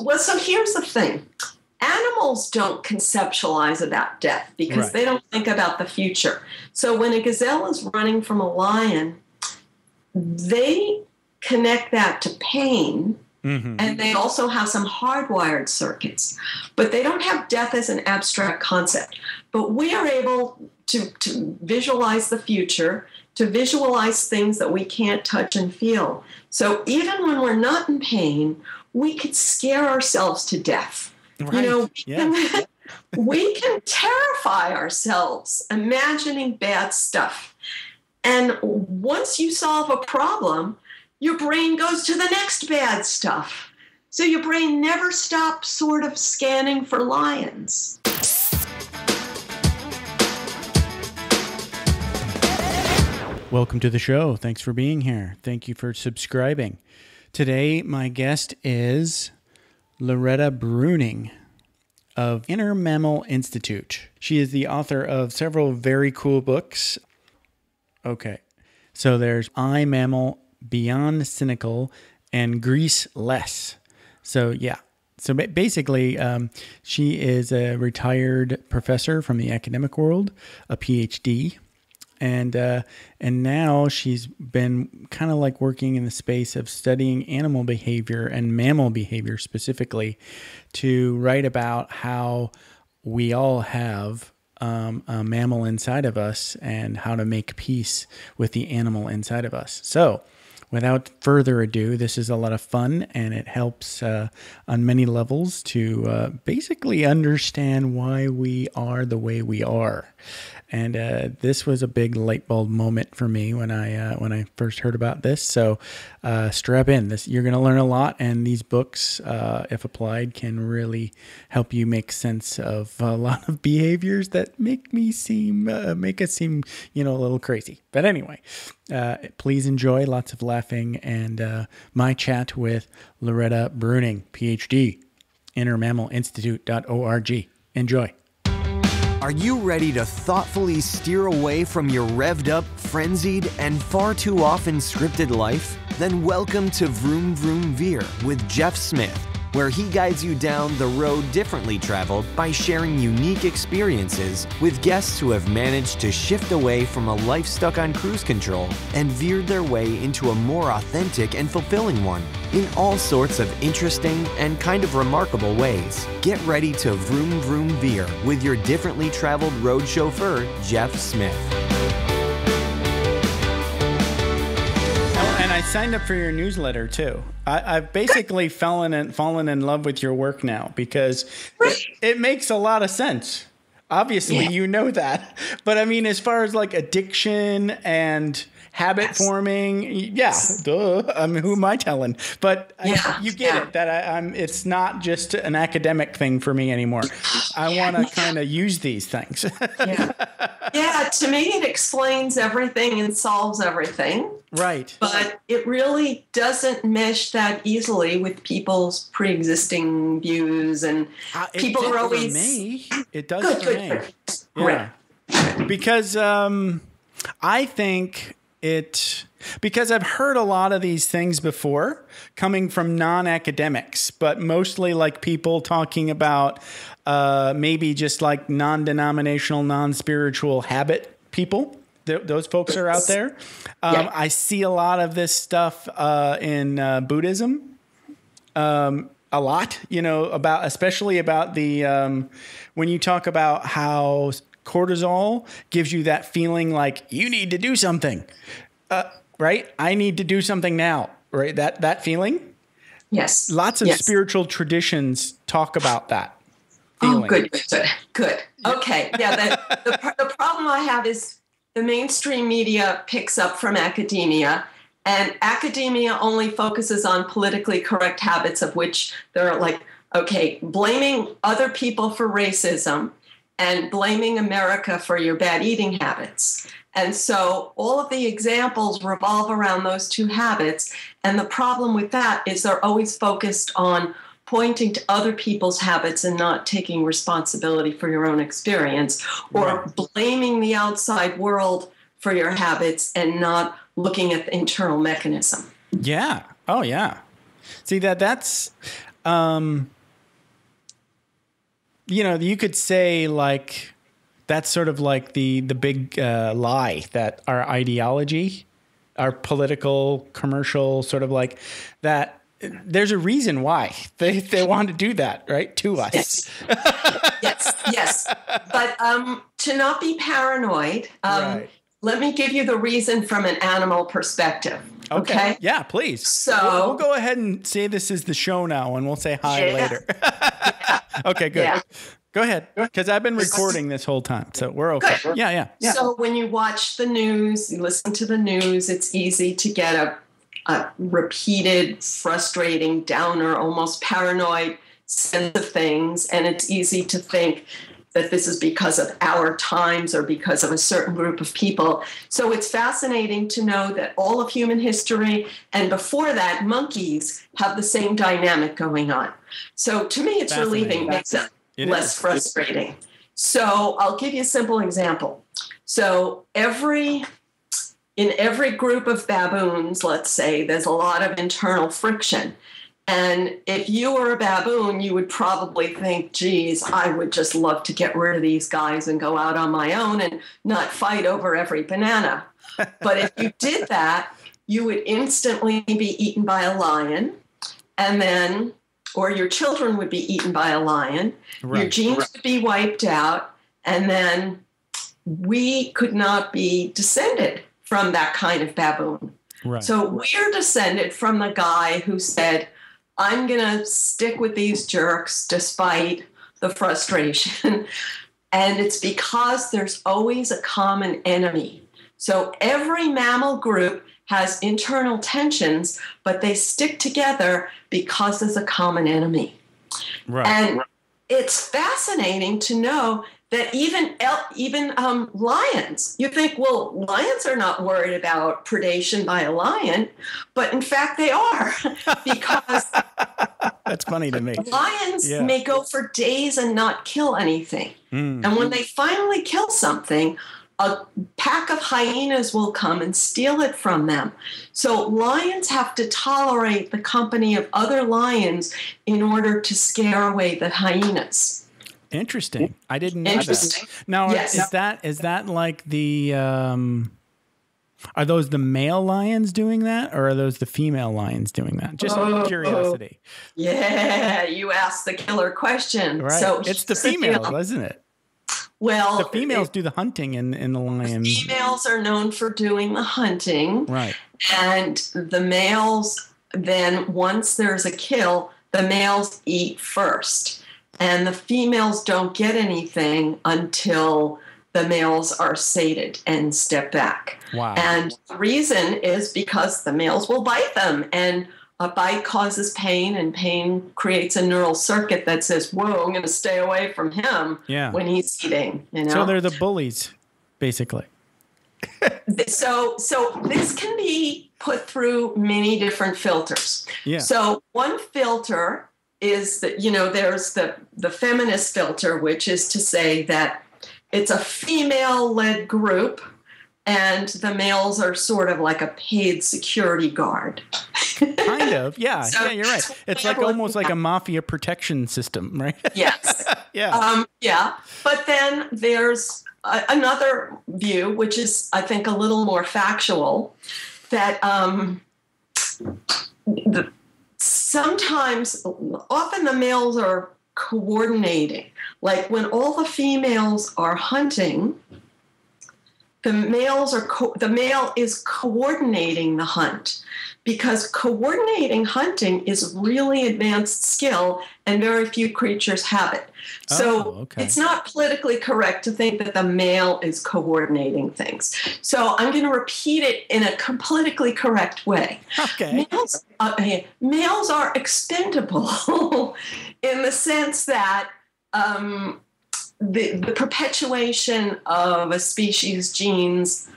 Well, so here's the thing. Animals don't conceptualize about death because they don't think about the future. So when a gazelle is running from a lion, they connect that to pain, and they also have some hardwired circuits. But they don't have death as an abstract concept. But we are able to visualize the future, to visualize things that we can't touch and feel. So even when we're not in pain, we could scare ourselves to death. Right. We can terrify ourselves imagining bad stuff. And once you solve a problem, your brain goes to the next bad stuff. So your brain never stops sort of scanning for lions. Welcome to the show. Thanks for being here. Thank you for subscribing. Today, my guest is Loretta Breuning of Inner Mammal Institute. She is the author of several very cool books. Okay, so there's I, Mammal, Beyond Cynical, and Grease Less. So yeah, so basically she is a retired professor from the academic world, a PhD. And now she's been kind of like working in the space of studying animal behavior and mammal behavior specifically to write about how we all have a mammal inside of us and how to make peace with the animal inside of us. So without further ado, this is a lot of fun, and it helps on many levels to basically understand why we are the way we are. And this was a big light bulb moment for me when I first heard about this. So strap in. You're going to learn a lot, and these books, if applied, can really help you make sense of a lot of behaviors that make us seem a little crazy. But anyway, please enjoy lots of laughing and my chat with Loretta Breuning, PhD, InnerMammalInstitute.org. Enjoy. Are you ready to thoughtfully steer away from your revved up, frenzied, and far too often scripted life? Then welcome to Vroom, Vroom, Veer with Jeff Smith, where he guides you down the road differently traveled by sharing unique experiences with guests who have managed to shift away from a life stuck on cruise control and veered their way into a more authentic and fulfilling one in all sorts of interesting and kind of remarkable ways. Get ready to Vroom, Vroom, Veer with your differently traveled road chauffeur, Jeff Smith. And I signed up for your newsletter too. I've basically fallen in love with your work now because it makes a lot of sense. Obviously, you know that. But I mean, as far as like addiction and habit forming, duh. I mean, who am I telling? But you get it that I'm. It's not just an academic thing for me anymore. I want to kind of use these things. To me, it explains everything and solves everything. Right. But it really doesn't mesh that easily with people's pre-existing views, and people are always. It does for me. Yeah. Because I think because I've heard a lot of these things before coming from non-academics, but mostly like people talking about maybe just like non-denominational, non-spiritual habit people. Those folks are out there. I see a lot of this stuff in Buddhism. A lot, especially about the when you talk about how cortisol gives you that feeling like you need to do something, right? I need to do something now, right? That feeling. Yes. Lots of spiritual traditions talk about that feeling. Oh, good. Okay. Yeah. The problem I have is the mainstream media picks up from academia, and academia only focuses on politically correct habits, of which they're like, blaming other people for racism and blaming America for your bad eating habits. And so all of the examples revolve around those two habits. And the problem with that is they're always focused on pointing to other people's habits and not taking responsibility for your own experience, or blaming the outside world for your habits and not looking at the internal mechanism. Yeah. Oh, yeah. See, you could say like that's sort of like the big lie that our ideology, our political, commercial sort of like that. There's a reason why they want to do that, right? To us. Yes. But to not be paranoid, right. Let me give you the reason from an animal perspective. Okay? Yeah, please. So we'll go ahead and say this is the show now, and we'll say hi later. Okay, good. Yeah. Go ahead, because I've been recording this whole time, so we're okay. Good. Yeah. So when you watch the news, you listen to the news, it's easy to get a repeated, frustrating, downer, almost paranoid sense of things, and it's easy to think that this is because of our times or because of a certain group of people. So it's fascinating to know that all of human history and before that, monkeys have the same dynamic going on. So to me, it's relieving, makes it less frustrating. So I'll give you a simple example. So in every group of baboons, let's say, there's a lot of internal friction. And if you were a baboon, you would probably think, geez, I would just love to get rid of these guys and go out on my own and not fight over every banana. But if you did that, you would instantly be eaten by a lion, or your children would be eaten by a lion. Right. Your genes would be wiped out, and then we could not be descended from that kind of baboon. Right. So we're descended from the guy who said, I'm going to stick with these jerks despite the frustration. And it's because there's always a common enemy. So every mammal group has internal tensions, but they stick together because there's a common enemy. Right. And it's fascinating to know that even lions, you think, well, lions are not worried about predation by a lion, but in fact they are, because that's funny to me. Lions may go for days and not kill anything. And when they finally kill something, a pack of hyenas will come and steal it from them. So lions have to tolerate the company of other lions in order to scare away the hyenas. Interesting. I didn't know that. Now, yes. is that like the are those the male lions doing that, or are those the female lions doing that? Just curiosity. Yeah, you asked the killer question. Right. So it's the females, isn't it? Well, the females do the hunting in the lion. The females are known for doing the hunting. Right. And the males, then once there's a kill, the males eat first. And the females don't get anything until the males are sated and step back. Wow. And the reason is because the males will bite them, and a bite causes pain, and pain creates a neural circuit that says, whoa, I'm going to stay away from him when he's eating. You know? So they're the bullies, basically. So this can be put through many different filters. Yeah. So one filter is that, there's the feminist filter, which is to say that it's a female-led group and the males are sort of like a paid security guard. Kind of, yeah. So, you're right. It's like almost like a mafia protection system, right? Yes. Yeah. Yeah. But then there's another view, which is, I think, a little more factual, that often the males are coordinating. Like when all the females are hunting, the male is coordinating the hunt, because coordinating hunting is really advanced skill and very few creatures have it. So It's not politically correct to think that the male is coordinating things. So I'm going to repeat it in a politically correct way. Okay. Males are expendable in the sense that the perpetuation of a species' genes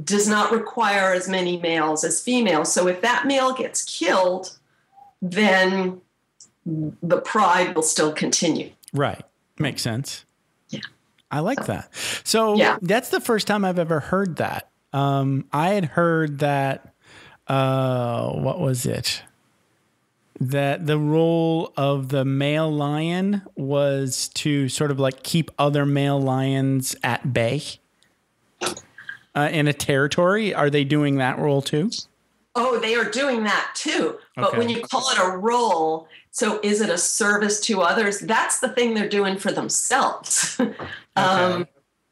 does not require as many males as females. So if that male gets killed, then the pride will still continue. Right. Makes sense. Yeah. I like that. So that's the first time I've ever heard that. I had heard that, what was it? that the role of the male lion was to sort of like keep other male lions at bay in a territory. Are they doing that role too? Oh, they are doing that too. But Okay. when you call it a role, so is it a service to others? That's the thing they're doing for themselves. Okay.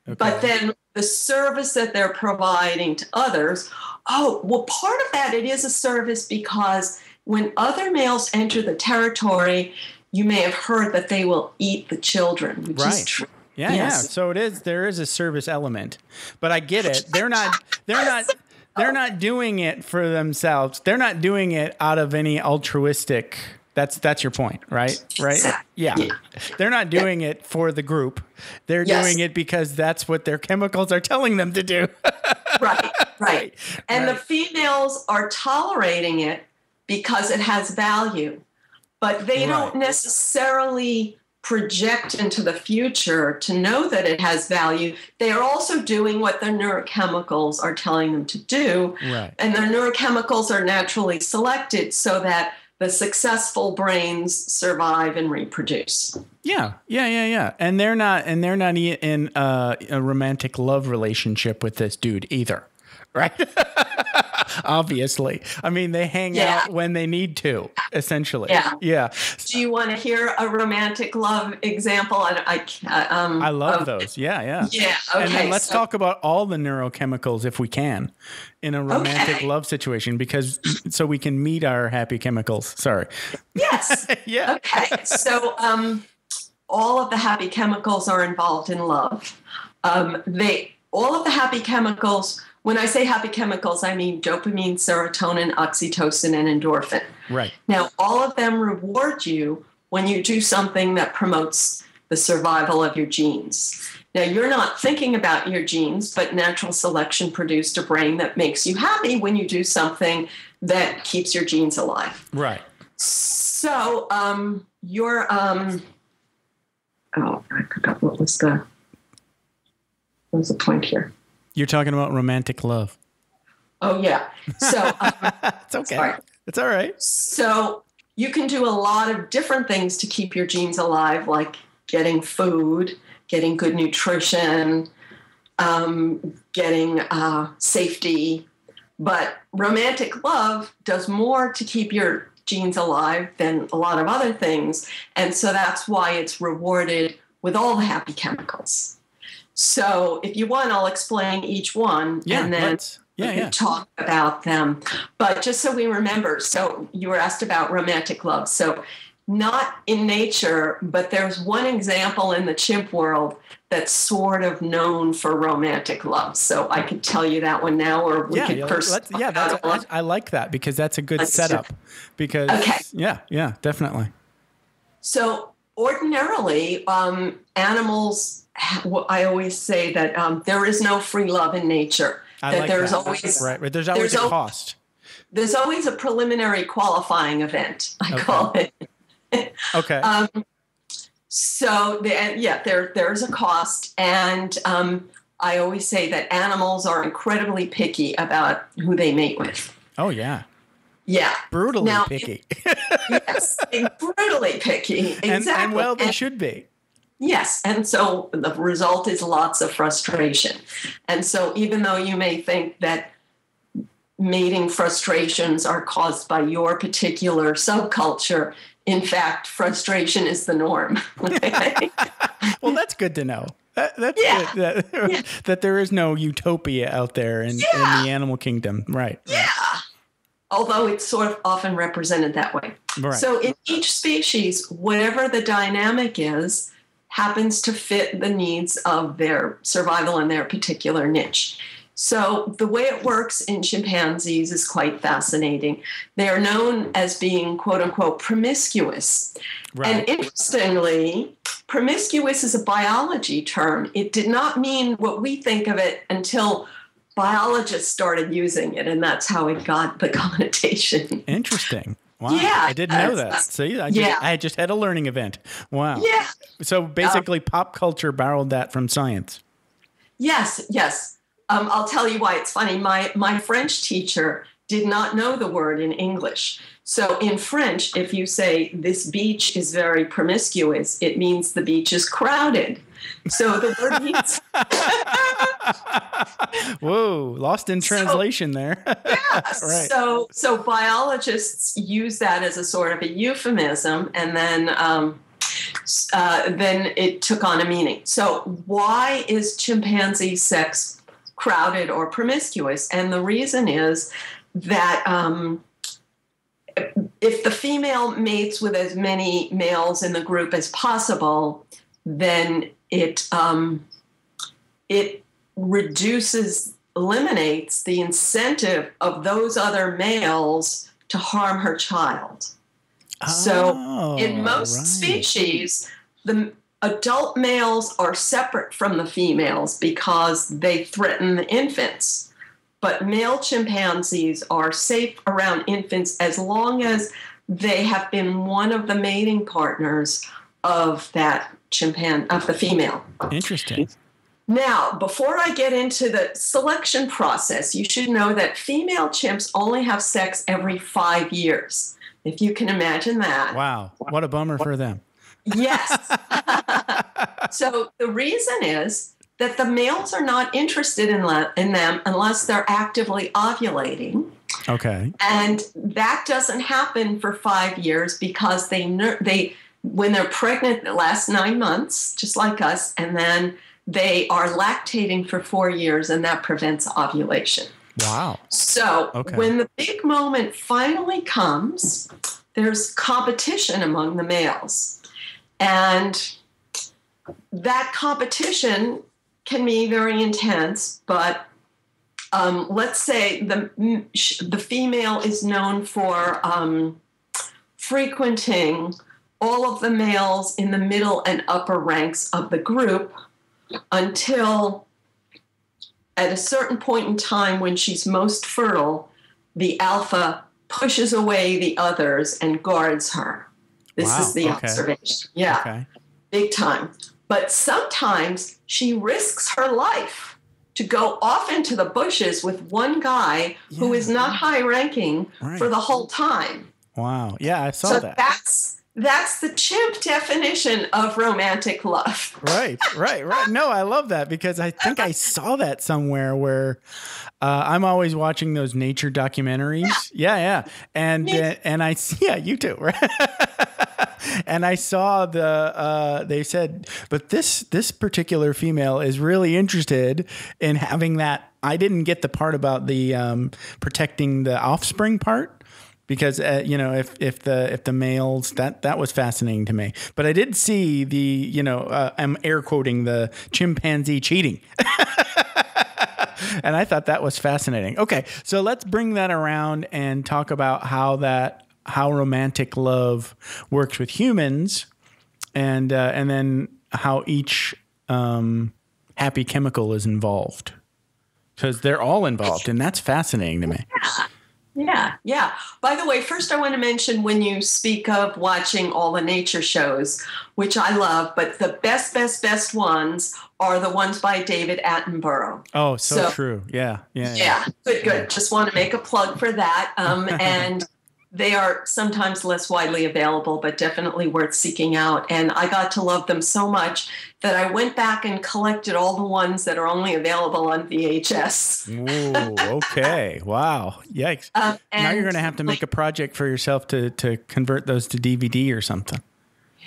But then the service that they're providing to others, part of that, it is a service because when other males enter the territory, you may have heard that they will eat the children, which is true. Yeah, Yes. yeah. So there is a service element, but I get it. They're not doing it for themselves. They're not doing it out of any altruistic. That's your point, right? Right? Yeah. They're not doing it for the group. They're doing it because that's what their chemicals are telling them to do. Right. And the females are tolerating it because it has value, but they don't necessarily project into the future to know that it has value. They are also doing what their neurochemicals are telling them to do. Right. And their neurochemicals are naturally selected so that the successful brains survive and reproduce. Yeah. And they're not in a romantic love relationship with this dude either. Right. Obviously. I mean, they hang out when they need to, essentially. Yeah. Do you want to hear a romantic love example? I love those. Yeah. Yeah. Okay. And then let's talk about all the neurochemicals if we can in a romantic love situation, because so we can meet our happy chemicals. Sorry. Yes. Yeah. Okay. So all of the happy chemicals are involved in love. All of the happy chemicals. When I say happy chemicals, I mean dopamine, serotonin, oxytocin, and endorphin. Right. Now, all of them reward you when you do something that promotes the survival of your genes. Now, you're not thinking about your genes, but natural selection produced a brain that makes you happy when you do something that keeps your genes alive. Right. So, I forgot what was the point here. You're talking about romantic love. Oh, yeah. So it's okay. Sorry. It's all right. So you can do a lot of different things to keep your genes alive, like getting food, getting good nutrition, getting safety. But romantic love does more to keep your genes alive than a lot of other things. And so that's why it's rewarded with all the happy chemicals. So if you want, I'll explain each one and then we can talk about them. But just so we remember, so you were asked about romantic love. So not in nature, but there's one example in the chimp world that's sort of known for romantic love. So I could tell you that one now, or we could first. I like that because that's a good setup. Because definitely. So ordinarily, animals. I always say that there is no free love in nature. There's always a cost. There's always a preliminary qualifying event. I call it. Okay. So there's a cost, and I always say that animals are incredibly picky about who they mate with. Oh yeah. Yeah. Brutally picky. Yes, brutally picky. Exactly. And well, they should be. Yes. And so the result is lots of frustration. And so even though you may think that mating frustrations are caused by your particular subculture, in fact, frustration is the norm. Well, that's good to know. That's good. That there is no utopia out there in the animal kingdom. Right. Yeah. Although it's sort of often represented that way. Right. So in each species, whatever the dynamic is, happens to fit the needs of their survival in their particular niche. So the way it works in chimpanzees is quite fascinating. They are known as being, quote unquote, promiscuous. Right. And interestingly, promiscuous is a biology term. It did not mean what we think of it until biologists started using it, and that's how it got the connotation. Interesting. Wow. Yeah, I didn't know that. See, I just had a learning event. Wow. Yeah. So basically pop culture borrowed that from science. Yes. I'll tell you why it's funny. My French teacher did not know the word in English. So in French, if you say this beach is very promiscuous, it means the beach is crowded. So the word means... Whoa, lost in translation there. Yeah. Right. So biologists use that as a sort of a euphemism, and then it took on a meaning. So why is chimpanzee sex crowded or promiscuous? And the reason is that if the female mates with as many males in the group as possible, then it eliminates the incentive of those other males to harm her child. So in most species, the adult males are separate from the females because they threaten the infants. But male chimpanzees are safe around infants as long as they have been one of the mating partners of the female. Interesting. Now, before I get into the selection process, you should know that female chimps only have sex every 5 years. If you can imagine that. Wow. What a bummer for them. Yes. So the reason is that the males are not interested in them unless they're actively ovulating. Okay. And that doesn't happen for 5 years because when they're pregnant, it lasts 9 months, just like us, and then they are lactating for 4 years, and that prevents ovulation. Wow. So when the big moment finally comes, there's competition among the males. And that competition can be very intense, but let's say the female is known for frequenting all of the males in the middle and upper ranks of the group until at a certain point in time when she's most fertile, the alpha pushes away the others and guards her. This is the observation. Yeah, big time. But sometimes she risks her life to go off into the bushes with one guy who is not high ranking for the whole time. Wow. Yeah, I saw that. That's the chimp definition of romantic love. Right. No, I love that because I think I saw that somewhere where I'm always watching those nature documentaries. Yeah. And I see, you too. Right? And I saw they said, but this particular female is really interested in having that. I didn't get the part about the protecting the offspring part. Because if the males, that was fascinating to me, but I did see I'm air quoting the chimpanzee cheating, and I thought that was fascinating. Okay, so let's bring that around and talk about how romantic love works with humans, and then how each happy chemical is involved, because they're all involved, and that's fascinating to me. Yeah. By the way, first I want to mention when you speak of watching all the nature shows, which I love, but the best ones are the ones by David Attenborough. Oh, so true. Yeah. Good. Just want to make a plug for that. And they are sometimes less widely available, but definitely worth seeking out. And I got to love them so much that I went back and collected all the ones that are only available on VHS. Ooh, okay. Wow. Yikes. Now you're going to have to make a project for yourself to convert those to DVD or something.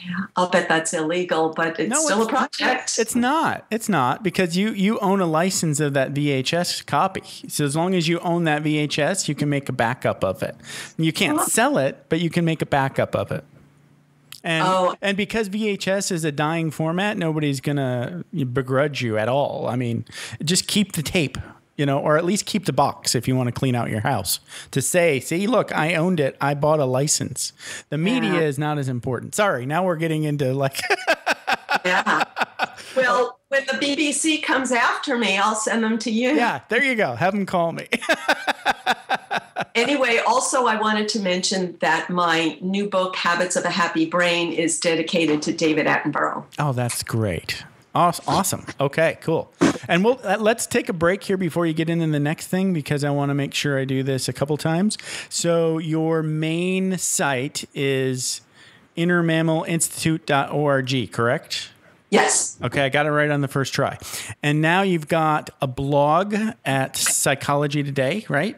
Yeah, I'll bet that's illegal, but it's still a project. It's not because you own a license of that VHS copy. So as long as you own that VHS, you can make a backup of it. You can't sell it, but you can make a backup of it. And because VHS is a dying format, nobody's going to begrudge you at all. I mean, just keep the tape. Or at least keep the box if you want to clean out your house to say, see, look, I owned it. I bought a license. The media is not as important. Sorry. Now we're getting into Yeah. Well, when the BBC comes after me, I'll send them to you. Yeah. There you go. Have them call me. Anyway, also I wanted to mention that my new book, Habbits of a Happy Brain, is dedicated to David Attenborough. Oh, that's great. Awesome. Okay, cool. And let's take a break here before you get into the next thing, because I want to make sure I do this a couple times. So your main site is innermammalinstitute.org, correct? Yes. Okay, I got it right on the first try. And now you've got a blog at Psychology Today, right?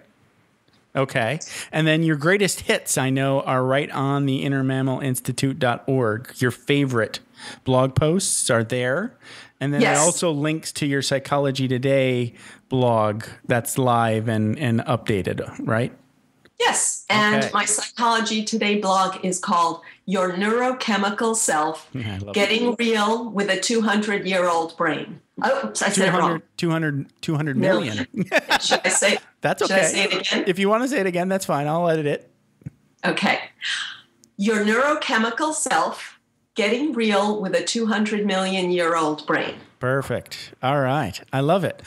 Okay. And then your greatest hits, I know, are right on the innermammalinstitute.org. Your favorite blog posts are there. And then it also links to your Psychology Today blog that's live and updated, right? Yes. And my Psychology Today blog is called Your Neurochemical Self, Getting Real with a 200-Year-Old Brain. Oh, I said it wrong. 200 million. Should I say? That's okay. Should I say it again? If you want to say it again, that's fine. I'll edit it. Okay. Your neurochemical self, getting real with a 200 million year old brain. Perfect. All right. I love it.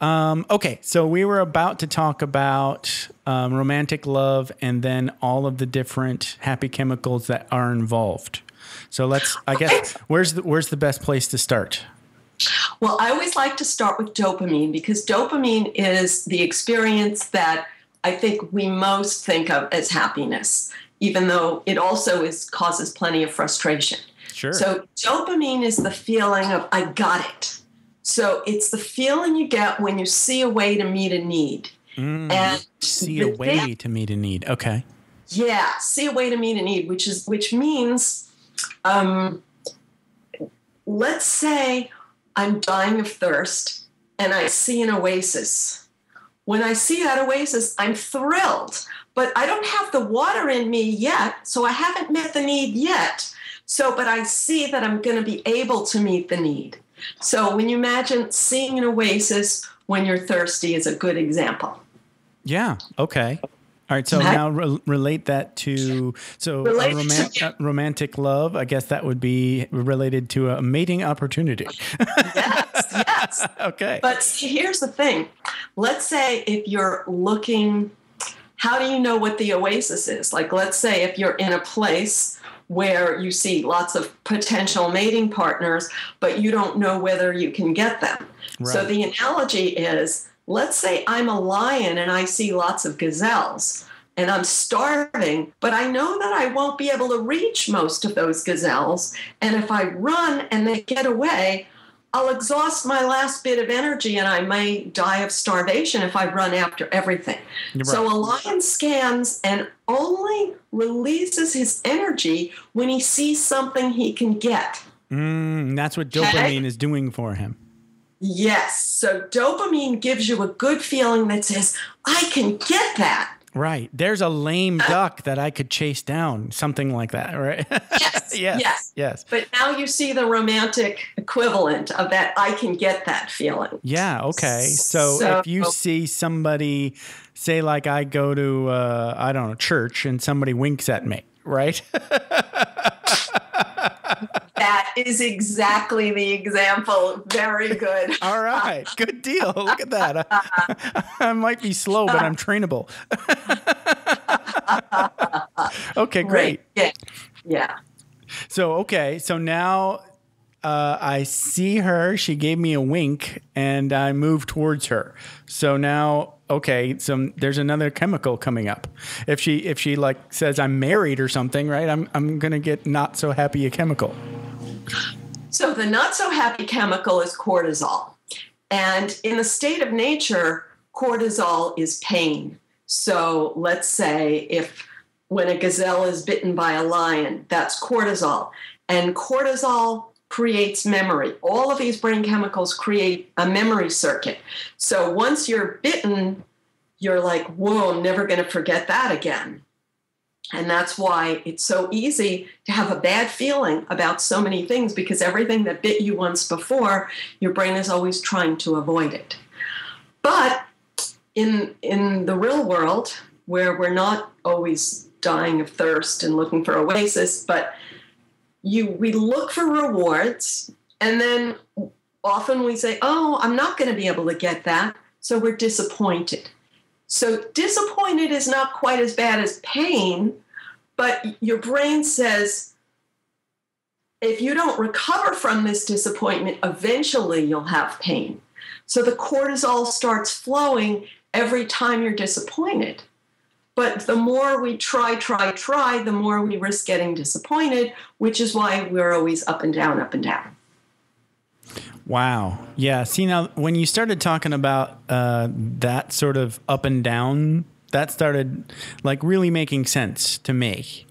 Okay. So we were about to talk about romantic love and then all of the different happy chemicals that are involved. So I guess, where's the best place to start? Well, I always like to start with dopamine, because dopamine is the experience that I think we most think of as happiness, even though it also causes plenty of frustration. Sure. So dopamine is the feeling of, I got it. So it's the feeling you get when you see a way to meet a need. And see a way to meet a need. Okay. Yeah, see a way to meet a need, which means, let's say I'm dying of thirst and I see an oasis. When I see that oasis, I'm thrilled, but I don't have the water in me yet, so I haven't met the need yet. But I see that I'm going to be able to meet the need. So when you imagine seeing an oasis when you're thirsty is a good example. Yeah. Okay. All right. So now relate that to romantic love. I guess that would be related to a mating opportunity. Yes. Okay. But see, here's the thing. Let's say if you're looking, how do you know what the oasis is? Like, let's say if you're in a place where you see lots of potential mating partners, but you don't know whether you can get them. Right. So the analogy is, let's say I'm a lion and I see lots of gazelles and I'm starving, but I know that I won't be able to reach most of those gazelles. And if I run and they get away, I'll exhaust my last bit of energy and I may die of starvation if I run after everything. Right. So a lion scans and only releases his energy when he sees something he can get. That's what dopamine is doing for him. Yes. So dopamine gives you a good feeling that says, I can get that. Right. There's a lame duck that I could chase down, something like that, right? Yes. But now you see the romantic equivalent of that, I can get that feeling. Yeah, okay. So if you see somebody, say like I go to, I don't know, church and somebody winks at me, right? That is exactly the example. Very good. All right. Good deal. Look at that. I might be slow, but I'm trainable. Okay, great. Right. Yeah. So now I see her. She gave me a wink, and I move towards her. So now, so there's another chemical coming up. If she like says I'm married or something, right? I'm gonna get not so happy a chemical. So the not so happy chemical is cortisol, and in the state of nature, cortisol is pain. So let's say when a gazelle is bitten by a lion, that's cortisol. And cortisol creates memory. All of these brain chemicals create a memory circuit. So once you're bitten, you're like, whoa, I'm never going to forget that again. And that's why it's so easy to have a bad feeling about so many things, because everything that bit you once before, your brain is always trying to avoid it. But in the real world, where we're not always dying of thirst and looking for oasis, but we look for rewards, and then often we say, oh, I'm not going to be able to get that, so we're disappointed. So disappointed is not quite as bad as pain, but your brain says, if you don't recover from this disappointment, eventually you'll have pain. So the cortisol starts flowing every time you're disappointed. But the more we try, the more we risk getting disappointed, which is why we're always up and down, up and down. Wow. Yeah. See, now when you started talking about that sort of up and down, that started like really making sense to me.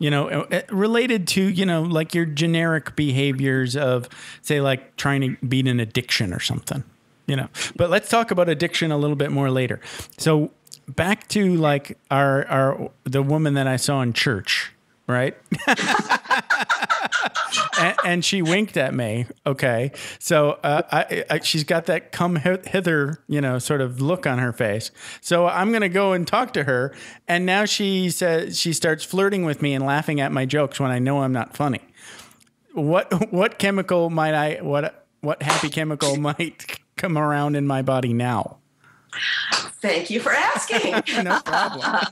You know, related to, you know, like your generic behaviors of, say, like trying to beat an addiction or something, you know. But let's talk about addiction a little bit more later. So back to like the woman that I saw in church, right? and she winked at me. Okay. So she's got that come hither, you know, sort of look on her face. So I'm going to go and talk to her. And now she says, she starts flirting with me and laughing at my jokes when I know I'm not funny. What chemical might what happy chemical might come around in my body now? Thank you for asking. No problem.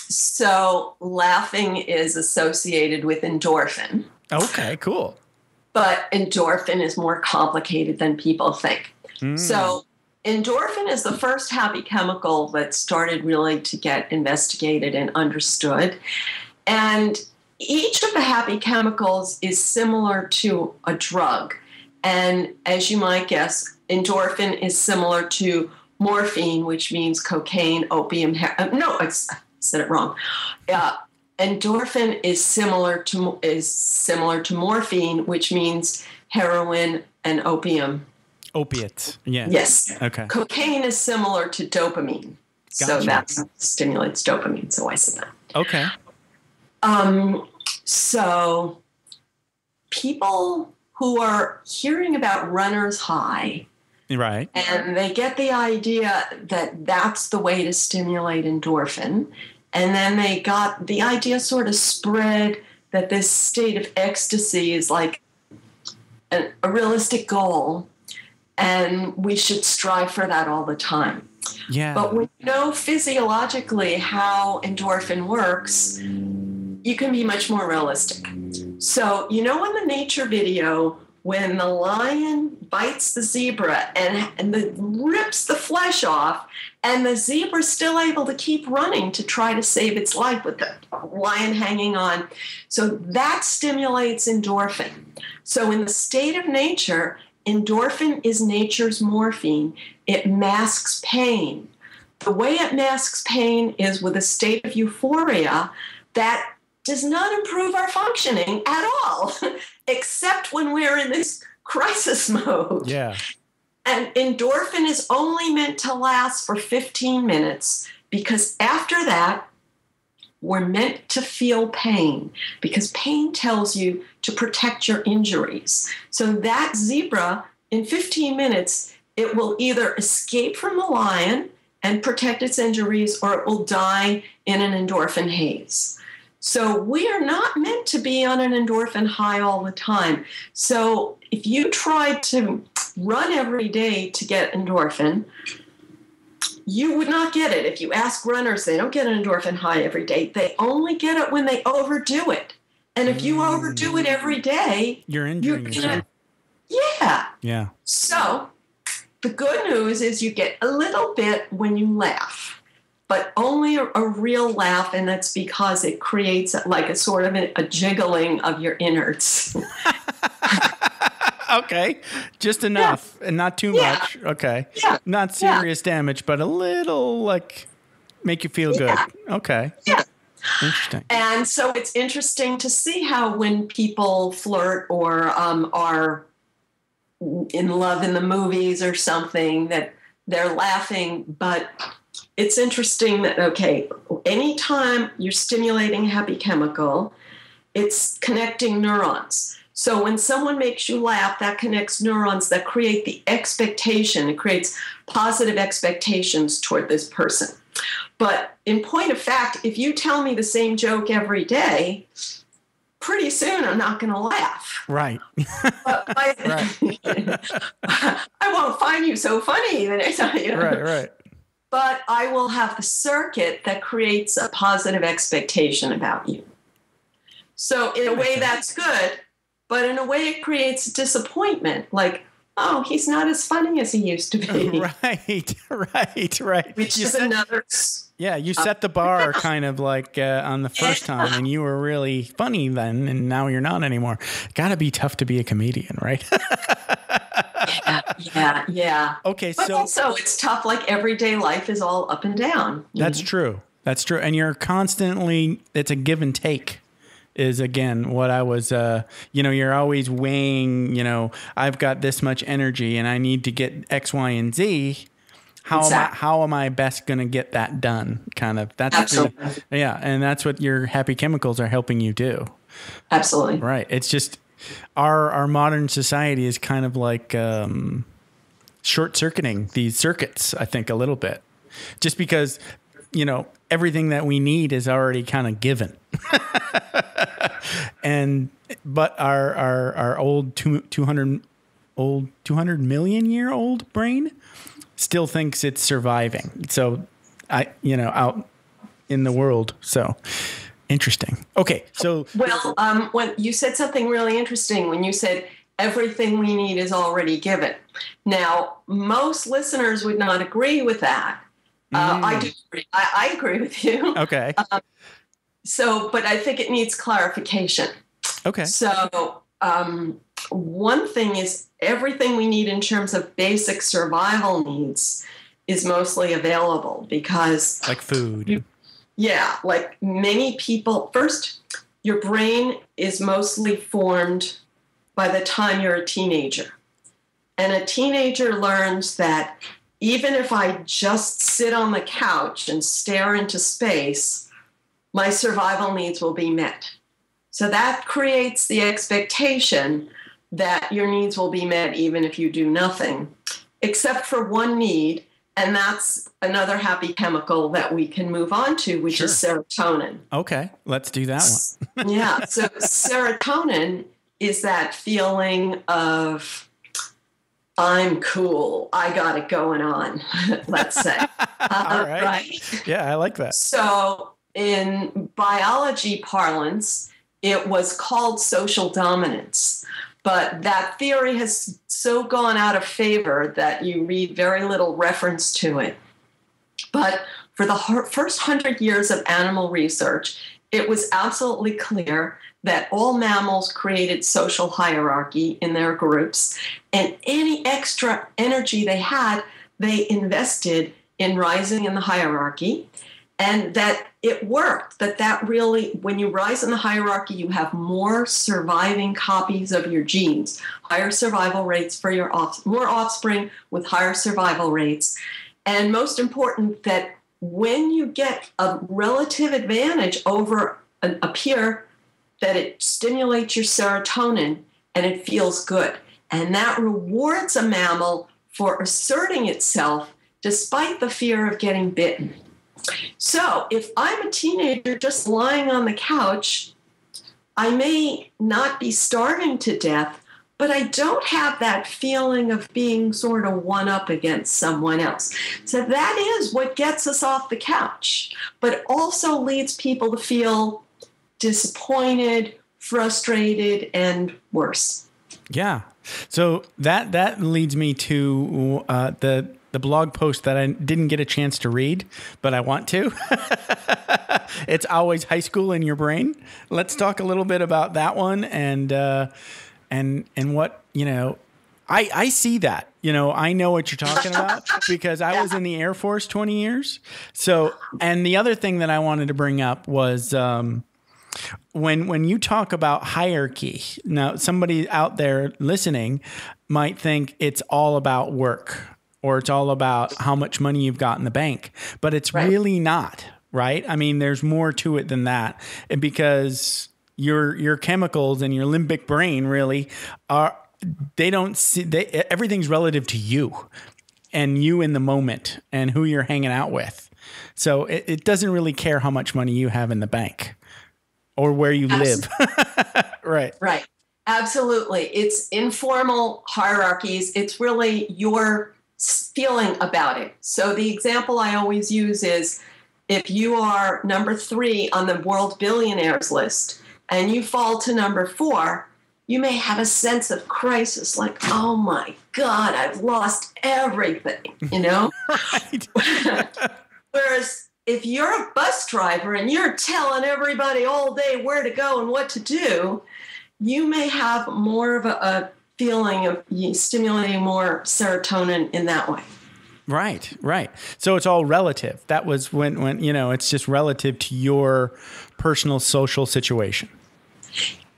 So laughing is associated with endorphin. Okay, cool. But endorphin is more complicated than people think. So endorphin is the first happy chemical that started really to get investigated and understood. And each of the happy chemicals is similar to a drug. And as you might guess, endorphin is similar to morphine, which means cocaine, opium. I said it wrong. Endorphin is similar to morphine, which means heroin and opium. Opiates. Yeah. Yes. Okay. Cocaine is similar to dopamine. Gotcha. So that stimulates dopamine. So I said that. Okay. So people who are hearing about runner's high, right, and they get the idea that that's the way to stimulate endorphin, and then they got the idea sort of spread that this state of ecstasy is like a realistic goal, and we should strive for that all the time. Yeah. But when you know physiologically how endorphin works, you can be much more realistic. So, you know, in the nature video, when the lion bites the zebra and rips the flesh off, and the zebra's still able to keep running to try to save its life with the lion hanging on. So that stimulates endorphin. So in the state of nature, endorphin is nature's morphine. It masks pain. The way it masks pain is with a state of euphoria that does not improve our functioning at all, except when we're in this crisis mode. Yeah. And endorphin is only meant to last for 15 minutes because after that, we're meant to feel pain because pain tells you to protect your injuries. So that zebra, in 15 minutes, it will either escape from the lion and protect its injuries, or it will die in an endorphin haze. So we are not meant to be on an endorphin high all the time. So if you try to run every day to get endorphin, you would not get it. If you ask runners, they don't get an endorphin high every day. They only get it when they overdo it. And if you overdo it every day, you're injuring yourself. Yeah. Yeah. So the good news is you get a little bit when you laugh, but only a real laugh, and that's because it creates like a sort of a jiggling of your innards. Okay, just enough and not too much. Okay, not serious damage, but a little like make you feel good. Okay, interesting. And so it's interesting to see how when people flirt or are in love in the movies or something that they're laughing, but it's interesting that, okay, anytime you're stimulating a happy chemical, it's connecting neurons. So when someone makes you laugh, that connects neurons that create the expectation. It creates positive expectations toward this person. But in point of fact, if you tell me the same joke every day, pretty soon I'm not going to laugh. Right. I won't find you so funny. Right. But I will have the circuit that creates a positive expectation about you. So in a way that's good, but in a way it creates disappointment. Like, oh, he's not as funny as he used to be. Right. Which is another. Yeah, you set the bar kind of like on the first time, and you were really funny then, and now you're not anymore. Gotta be tough to be a comedian, right? Yeah. Okay, but also it's tough. Like everyday life is all up and down. That's true. And you're constantly, it's a give and take. Is again what I was, you're always weighing, I've got this much energy and I need to get X, Y, and Z. How am I best going to get that done? Kind of. That's absolutely. And that's what your happy chemicals are helping you do. Absolutely. Right. It's just our modern society is kind of like short circuiting these circuits, I think, a little bit, just because, everything that we need is already kind of given. But our old 200 million year old brain still thinks it's surviving. So out in the world. So interesting. Okay. So, when you said something really interesting, when you said everything we need is already given. Now, most listeners would not agree with that. I do agree. I agree with you. Okay. But I think it needs clarification. Okay. So, one thing is everything we need in terms of basic survival needs is mostly available because... Like food. Like many people... First, your brain is mostly formed by the time you're a teenager. And a teenager learns that even if I just sit on the couch and stare into space, my survival needs will be met. So that creates the expectation that your needs will be met even if you do nothing, except for one need, and that's another happy chemical that we can move on to, which is serotonin. Okay, let's do that one. So serotonin is that feeling of, I'm cool, I got it going on, let's say. All right. Yeah, I like that. So in biology parlance, it was called social dominance. But that theory has so gone out of favor that you read very little reference to it. But for the first 100 years of animal research, it was absolutely clear that all mammals created social hierarchy in their groups, and any extra energy they had, they invested in rising in the hierarchy, and that it worked, that really, when you rise in the hierarchy, you have more surviving copies of your genes, higher survival rates for your more offspring with higher survival rates. And most important, that when you get a relative advantage over a peer, that it stimulates your serotonin and it feels good. And that rewards a mammal for asserting itself despite the fear of getting bitten. So if I'm a teenager just lying on the couch, I may not be starving to death, but I don't have that feeling of being sort of one up against someone else. So that is what gets us off the couch, but also leads people to feel disappointed, frustrated, and worse. Yeah. So that leads me to the blog post that I didn't get a chance to read, but I want to. It's Always High School in Your Brain. Let's talk a little bit about that one and what, I see that, I know what you're talking about because I was in the Air Force 20 years. So, and the other thing that I wanted to bring up was, when you talk about hierarchy, now somebody out there listening might think it's all about work or it's all about how much money you've got in the bank, but it's really not, right? I mean, there's more to it than that. And because your chemicals and your limbic brain really everything's relative to you and you in the moment and who you're hanging out with. So it doesn't really care how much money you have in the bank. Or where you live. Right. Absolutely. It's informal hierarchies. It's really your feeling about it. So the example I always use is if you are number 3 on the world billionaires list and you fall to number 4, you may have a sense of crisis, like, oh my God, I've lost everything, you know? Whereas if you're a bus driver and you're telling everybody all day where to go and what to do, you may have more of a feeling of stimulating more serotonin in that way. Right. So it's all relative. That was when it's just relative to your personal social situation.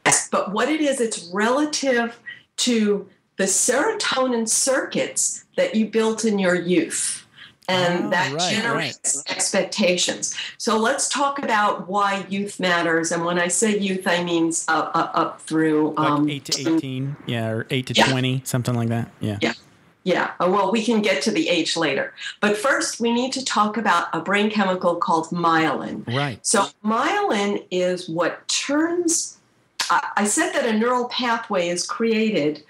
Yes, but what it is, it's relative to the serotonin circuits that you built in your youth. And that generates expectations. So let's talk about why youth matters. And when I say youth, I mean up through... like 8 to 18, or 8 to 20, something like that. Yeah. Well, we can get to the age later. But first, we need to talk about a brain chemical called myelin. Right. So myelin is what turns... I said that a neural pathway is created.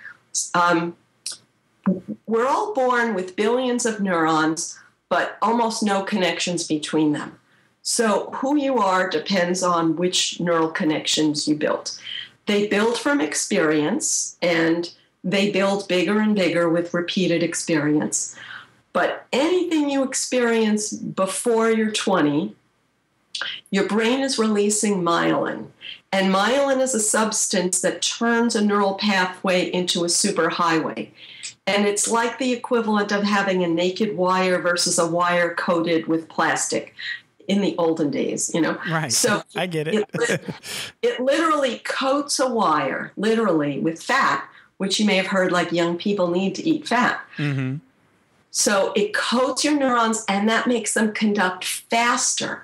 We're all born with billions of neurons, but almost no connections between them. So who you are depends on which neural connections you built. They build from experience, and they build bigger and bigger with repeated experience. But anything you experience before you're 20, your brain is releasing myelin. And myelin is a substance that turns a neural pathway into a superhighway. And it's like the equivalent of having a naked wire versus a wire coated with plastic in the olden days, Right. So I get it. It literally coats a wire, literally, with fat, which you may have heard, like, young people need to eat fat. Mm-hmm. So it coats your neurons, and that makes them conduct faster.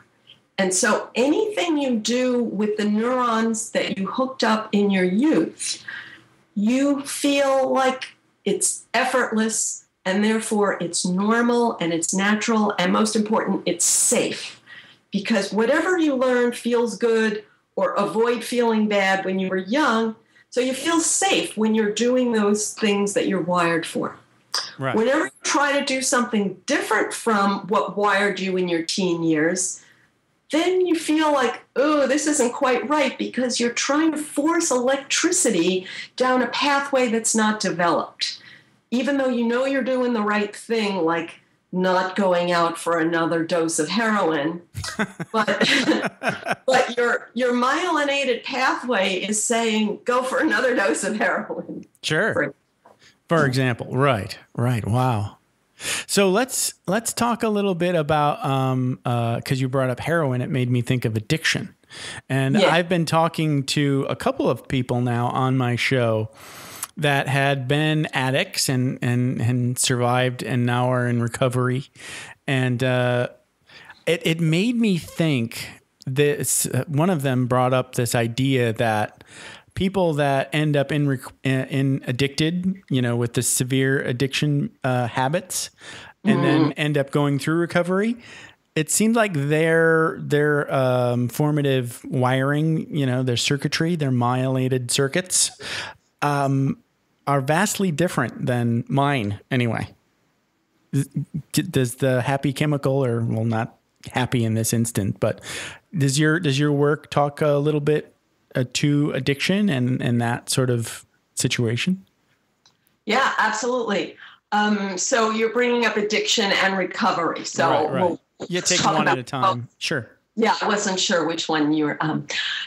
And so anything you do with the neurons that you hooked up in your youth, you feel like it's effortless, and therefore it's normal and it's natural, and most important, it's safe. Because whatever you learn feels good or avoid feeling bad when you were young, so you feel safe when you're doing those things that you're wired for. Right. Whenever you try to do something different from what wired you in your teen years, then you feel like, oh, this isn't quite right, because you're trying to force electricity down a pathway that's not developed. Even though you know you're doing the right thing, like not going out for another dose of heroin, but your myelinated pathway is saying, go for another dose of heroin. Sure. For example, right. Wow. So let's talk a little bit about, because you brought up heroin, it made me think of addiction. And I've been talking to a couple of people now on my show that had been addicts and survived and now are in recovery. And it made me think this, one of them brought up this idea that people that end up in addicted, with the severe addiction habits, and then end up going through recovery, it seems like their formative wiring, their circuitry, their myelinated circuits, are vastly different than mine. Anyway, does the happy chemical, or well, not happy in this instant, but does your work talk a little bit to addiction and that sort of situation? Yeah, absolutely. So you're bringing up addiction and recovery. So right. You take one at a time. Sure. Yeah, I wasn't sure which one you were.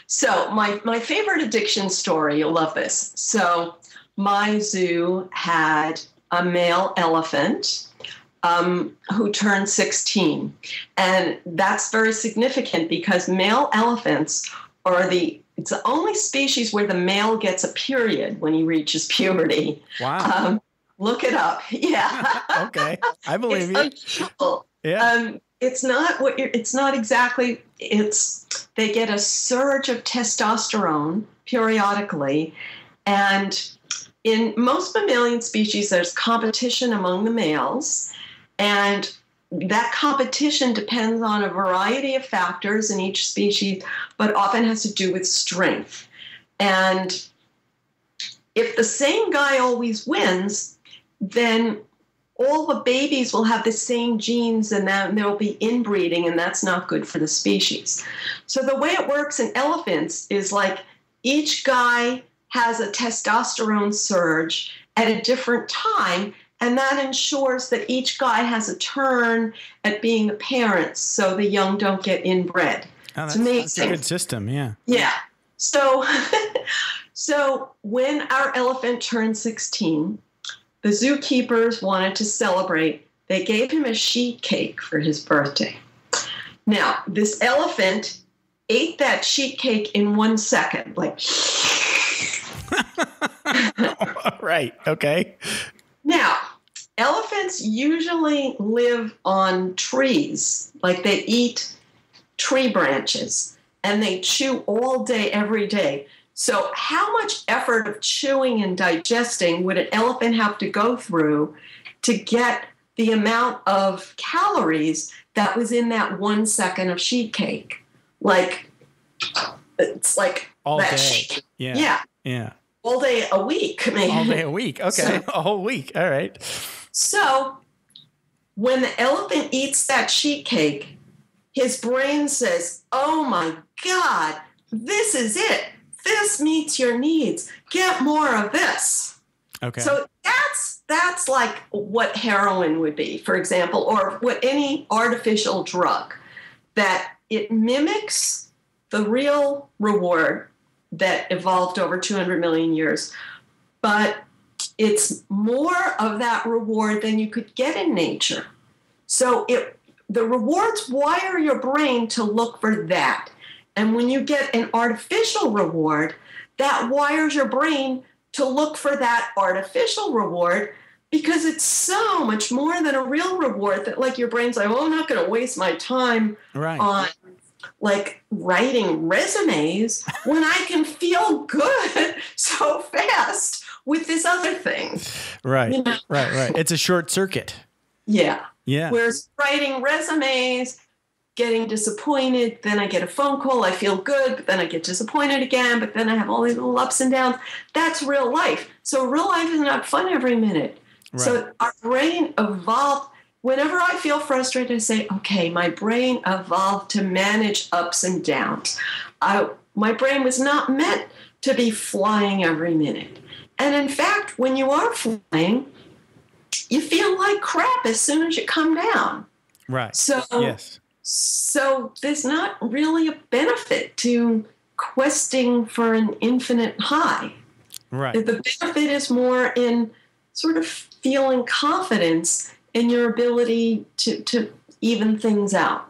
So my favorite addiction story, you'll love this. So my zoo had a male elephant who turned 16. And that's very significant because male elephants are it's the only species where the male gets a period when he reaches puberty. Wow. Look it up. Yeah. Okay. I believe you. Unusual. Yeah. It's not exactly, they get a surge of testosterone periodically. And in most mammalian species, there's competition among the males. And that competition depends on a variety of factors in each species, but often has to do with strength. And if the same guy always wins, then all the babies will have the same genes, and then there will be inbreeding, and that's not good for the species. So the way it works in elephants is like each guy has a testosterone surge at a different time, and that ensures that each guy has a turn at being a parent so the young don't get inbred. Oh, It's amazing. That's a good system, yeah. Yeah. So, so when our elephant turned 16, the zookeepers wanted to celebrate. They gave him a sheet cake for his birthday. Now, this elephant ate that sheet cake in 1 second, like. Right. Okay. Now, elephants usually live on trees, like they eat tree branches, and they chew all day, every day. So how much effort of chewing and digesting would an elephant have to go through to get the amount of calories that was in that 1 second of sheet cake? Like, it's like all that day. sheet. Yeah. All day a week, maybe. All day a week. Okay. So, a whole week. All right. So when the elephant eats that sheet cake, his brain says, oh my God, this is it. This meets your needs. Get more of this. Okay. So that's like what heroin would be, for example, or what any artificial drug, that it mimics the real reward that evolved over 200 million years, but it's more of that reward than you could get in nature. So the rewards wire your brain to look for that. And when you get an artificial reward, that wires your brain to look for that artificial reward, because it's so much more than a real reward that, like, your brain's like, well, I'm not going to waste my time on like writing resumes when I can feel good so fast with this other thing. Right. You know? Right. It's a short circuit. Yeah. Yeah. Whereas writing resumes, getting disappointed, then I get a phone call, I feel good, but then I get disappointed again, but then I have all these little ups and downs. That's real life. So real life is not fun every minute. Right. So our brain evolved. Whenever I feel frustrated, I say, okay, my brain evolved to manage ups and downs. My brain was not meant to be flying every minute. And in fact, when you are flying, you feel like crap as soon as you come down. Right. So, yes. So there's not really a benefit to questing for an infinite high. Right. The benefit is more in sort of feeling confidence in your ability to even things out.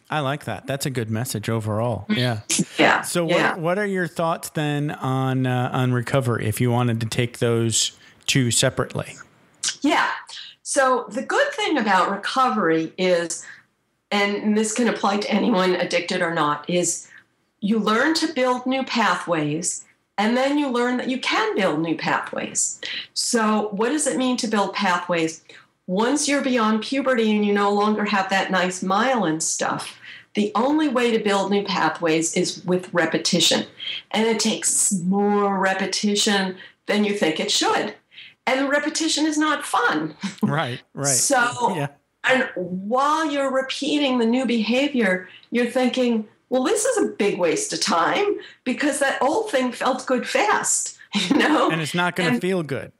I like that. That's a good message overall. Yeah. Yeah. So yeah. what are your thoughts then on recovery, if you wanted to take those two separately? Yeah. So the good thing about recovery is, and this can apply to anyone addicted or not, is you learn to build new pathways, and then you learn that you can build new pathways. So what does it mean to build pathways? Once you're beyond puberty and you no longer have that nice myelin stuff, the only way to build new pathways is with repetition. And it takes more repetition than you think it should. And repetition is not fun. Right. So, yeah. And while you're repeating the new behavior, you're thinking, well, this is a big waste of time because that old thing felt good fast, you know? And it's not going to feel good.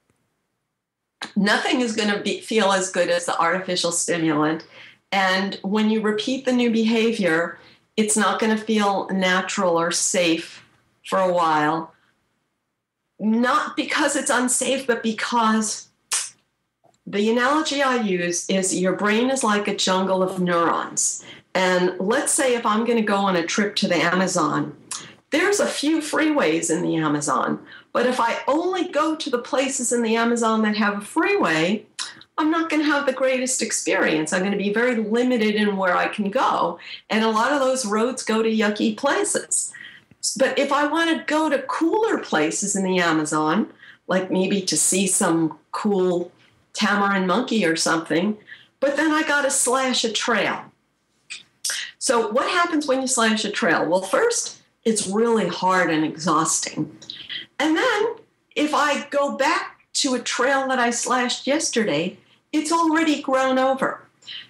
Nothing is going to feel as good as the artificial stimulant. And when you repeat the new behavior, it's not going to feel natural or safe for a while. Not because it's unsafe, but because the analogy I use is your brain is like a jungle of neurons. And let's say if I'm going to go on a trip to the Amazon, there's a few freeways in the Amazon. But if I only go to the places in the Amazon that have a freeway, I'm not going to have the greatest experience. I'm going to be very limited in where I can go. And a lot of those roads go to yucky places. But if I want to go to cooler places in the Amazon, like maybe to see some cool tamarin monkey or something, but then I got to slash a trail. So what happens when you slash a trail? Well, first, it's really hard and exhausting. And then if I go back to a trail that I slashed yesterday, it's already grown over.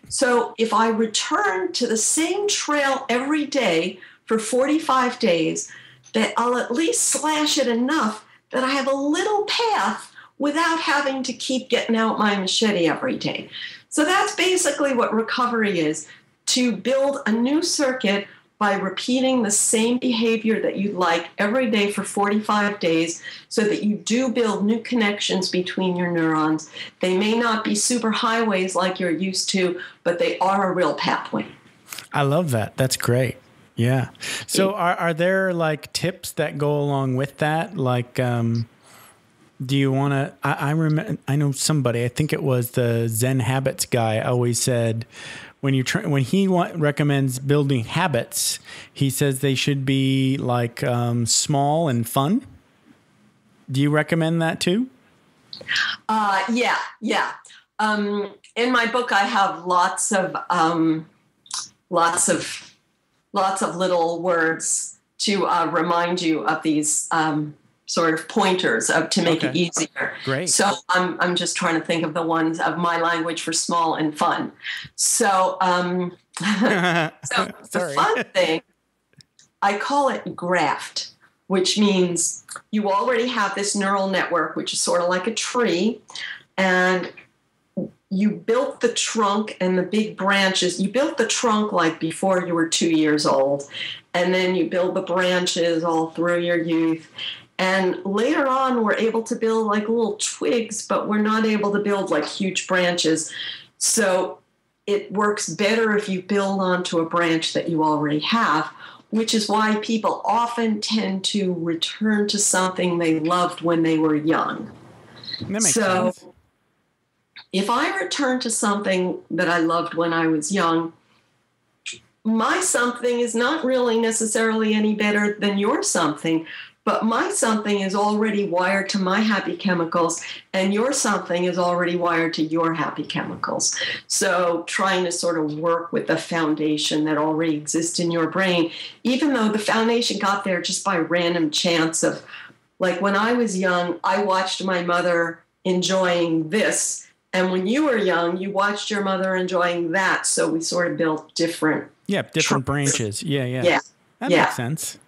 So if I return to the same trail every day for 45 days, that I'll at least slash it enough that I have a little path without having to keep getting out my machete every day. So that's basically what recovery is, to build a new circuit by repeating the same behavior that you like every day for 45 days so that you do build new connections between your neurons. They may not be super highways like you're used to, but they are a real pathway. I love that. That's great. Yeah. So are there like tips that go along with that? Like, do you want to, I know somebody, I think it was the Zen Habbits guy, always said, when he recommends building habits, he says they should be like small and fun. Do you recommend that too? Yeah. In my book, I have lots of little words to remind you of these sort of pointers to make it easier. Great. So I'm just trying to think of the ones of my language for small and fun. So the fun thing, I call it graft, which means you already have this neural network, which is sort of like a tree, and you built the trunk and the big branches. You built the trunk like before you were 2 years old, and then you build the branches all through your youth. And later on, we're able to build like little twigs, but we're not able to build like huge branches. So it works better if you build onto a branch that you already have, which is why people often tend to return to something they loved when they were young. That makes sense. If I return to something that I loved when I was young, my something is not really necessarily any better than your something, but my something is already wired to my happy chemicals, and your something is already wired to your happy chemicals. So trying to sort of work with the foundation that already exists in your brain, even though the foundation got there just by random chance of, like when I was young, I watched my mother enjoying this, and when you were young, you watched your mother enjoying that. So we sort of built different branches. Yeah. That makes sense.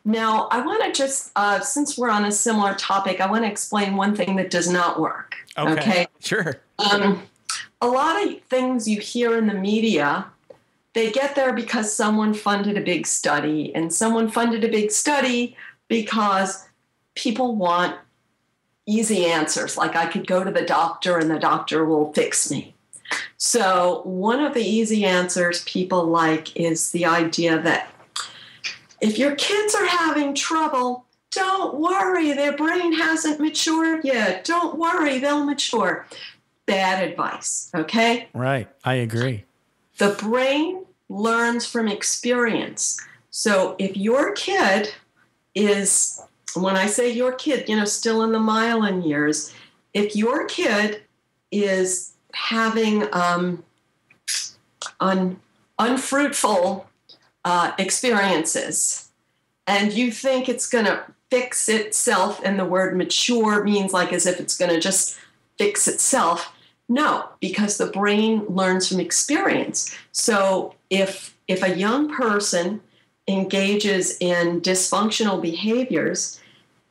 Now, I want to just, since we're on a similar topic, I want to explain one thing that does not work. Okay? Sure. A lot of things you hear in the media, they get there because someone funded a big study. And someone funded a big study because people want easy answers. Like I could go to the doctor and the doctor will fix me. So one of the easy answers people like is the idea that if your kids are having trouble, don't worry, their brain hasn't matured yet. Don't worry, they'll mature. Bad advice, okay? Right, I agree. The brain learns from experience. So if your kid is, when I say your kid, still in the mammalian years, if your kid is having unfruitful experiences, and you think it's going to fix itself, and the word mature means like as if it's going to just fix itself. No, because the brain learns from experience. So if a young person engages in dysfunctional behaviors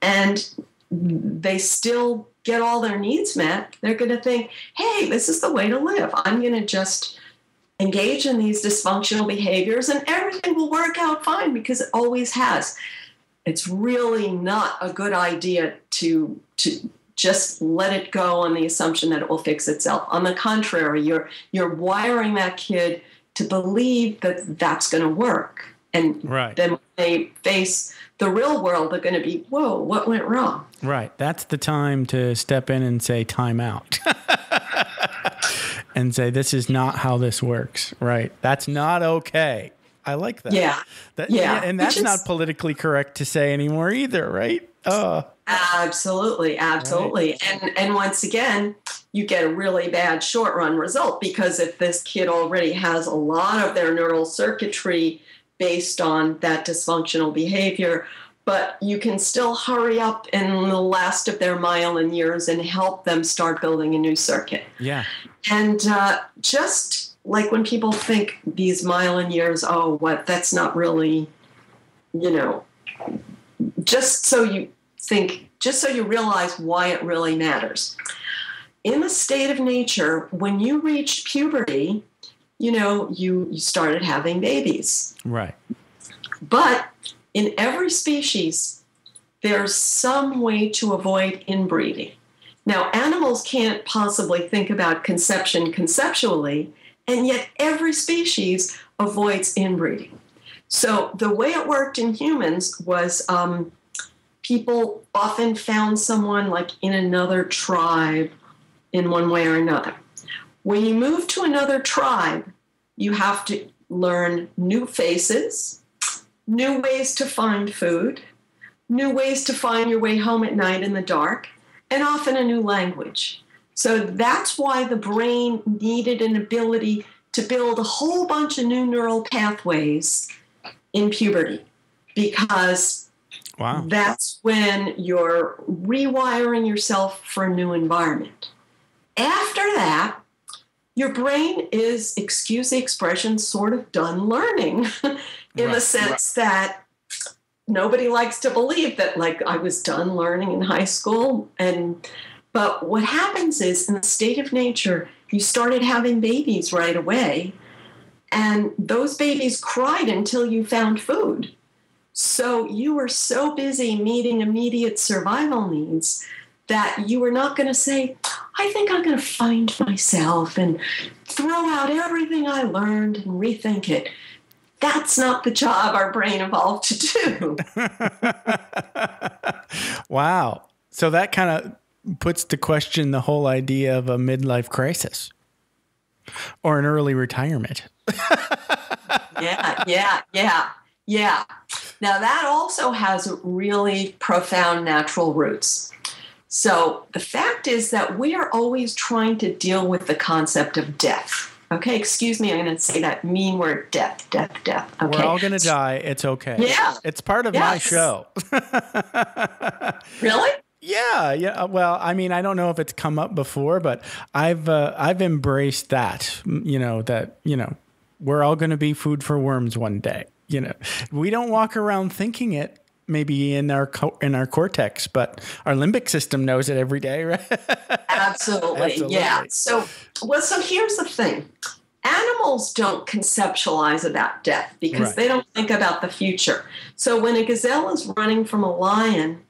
and they still get all their needs met, they're going to think, hey, this is the way to live. I'm going to just engage in these dysfunctional behaviors and everything will work out fine because it always has. It's really not a good idea to just let it go on the assumption that it will fix itself. On the contrary, you're wiring that kid to believe that that's going to work. And then when they face the real world, they're going to be, whoa, what went wrong? Right. That's the time to step in and say, time out. And say, this is not how this works. Right. That's not okay. I like that. Yeah. And that's not politically correct to say anymore either, right? Absolutely. Right. And once again, you get a really bad short run result, because if this kid already has a lot of their neural circuitry based on that dysfunctional behavior, but you can still hurry up in the last of their mammalian years and help them start building a new circuit. Yeah. And just like when people think these mammalian years, that's not really, just so you realize why it really matters. In the state of nature, when you reached puberty, you started having babies. Right. But in every species, there's some way to avoid inbreeding. Now, animals can't possibly think about conception conceptually, and yet every species avoids inbreeding. So the way it worked in humans was people often found someone like in another tribe in one way or another. When you move to another tribe, you have to learn new faces, new ways to find food, new ways to find your way home at night in the dark, and often a new language. So that's why the brain needed an ability to build a whole bunch of new neural pathways in puberty, because that's when you're rewiring yourself for a new environment. After that, your brain is, excuse the expression, sort of done learning in the sense that nobody likes to believe that, like, I was done learning in high school. But what happens is, in the state of nature, you started having babies right away, and those babies cried until you found food. So you were so busy meeting immediate survival needs that you were not going to say, I think I'm going to find myself and throw out everything I learned and rethink it. That's not the job our brain evolved to do. Wow. So that kind of puts to question the whole idea of a midlife crisis or an early retirement. Yeah. Now that also has really profound natural roots. So the fact is that we are always trying to deal with the concept of death. Okay, excuse me, I'm going to say that mean word, death. Okay. We're all going to die. It's okay. Yeah. It's part of my show. Really? Yeah. Well, I mean, I don't know if it's come up before, but I've embraced that, we're all going to be food for worms one day. We don't walk around thinking it maybe in our cortex, but our limbic system knows it every day, right? Absolutely. Yeah. So here's the thing. Animals don't conceptualize about death because they don't think about the future. So when a gazelle is running from a lion,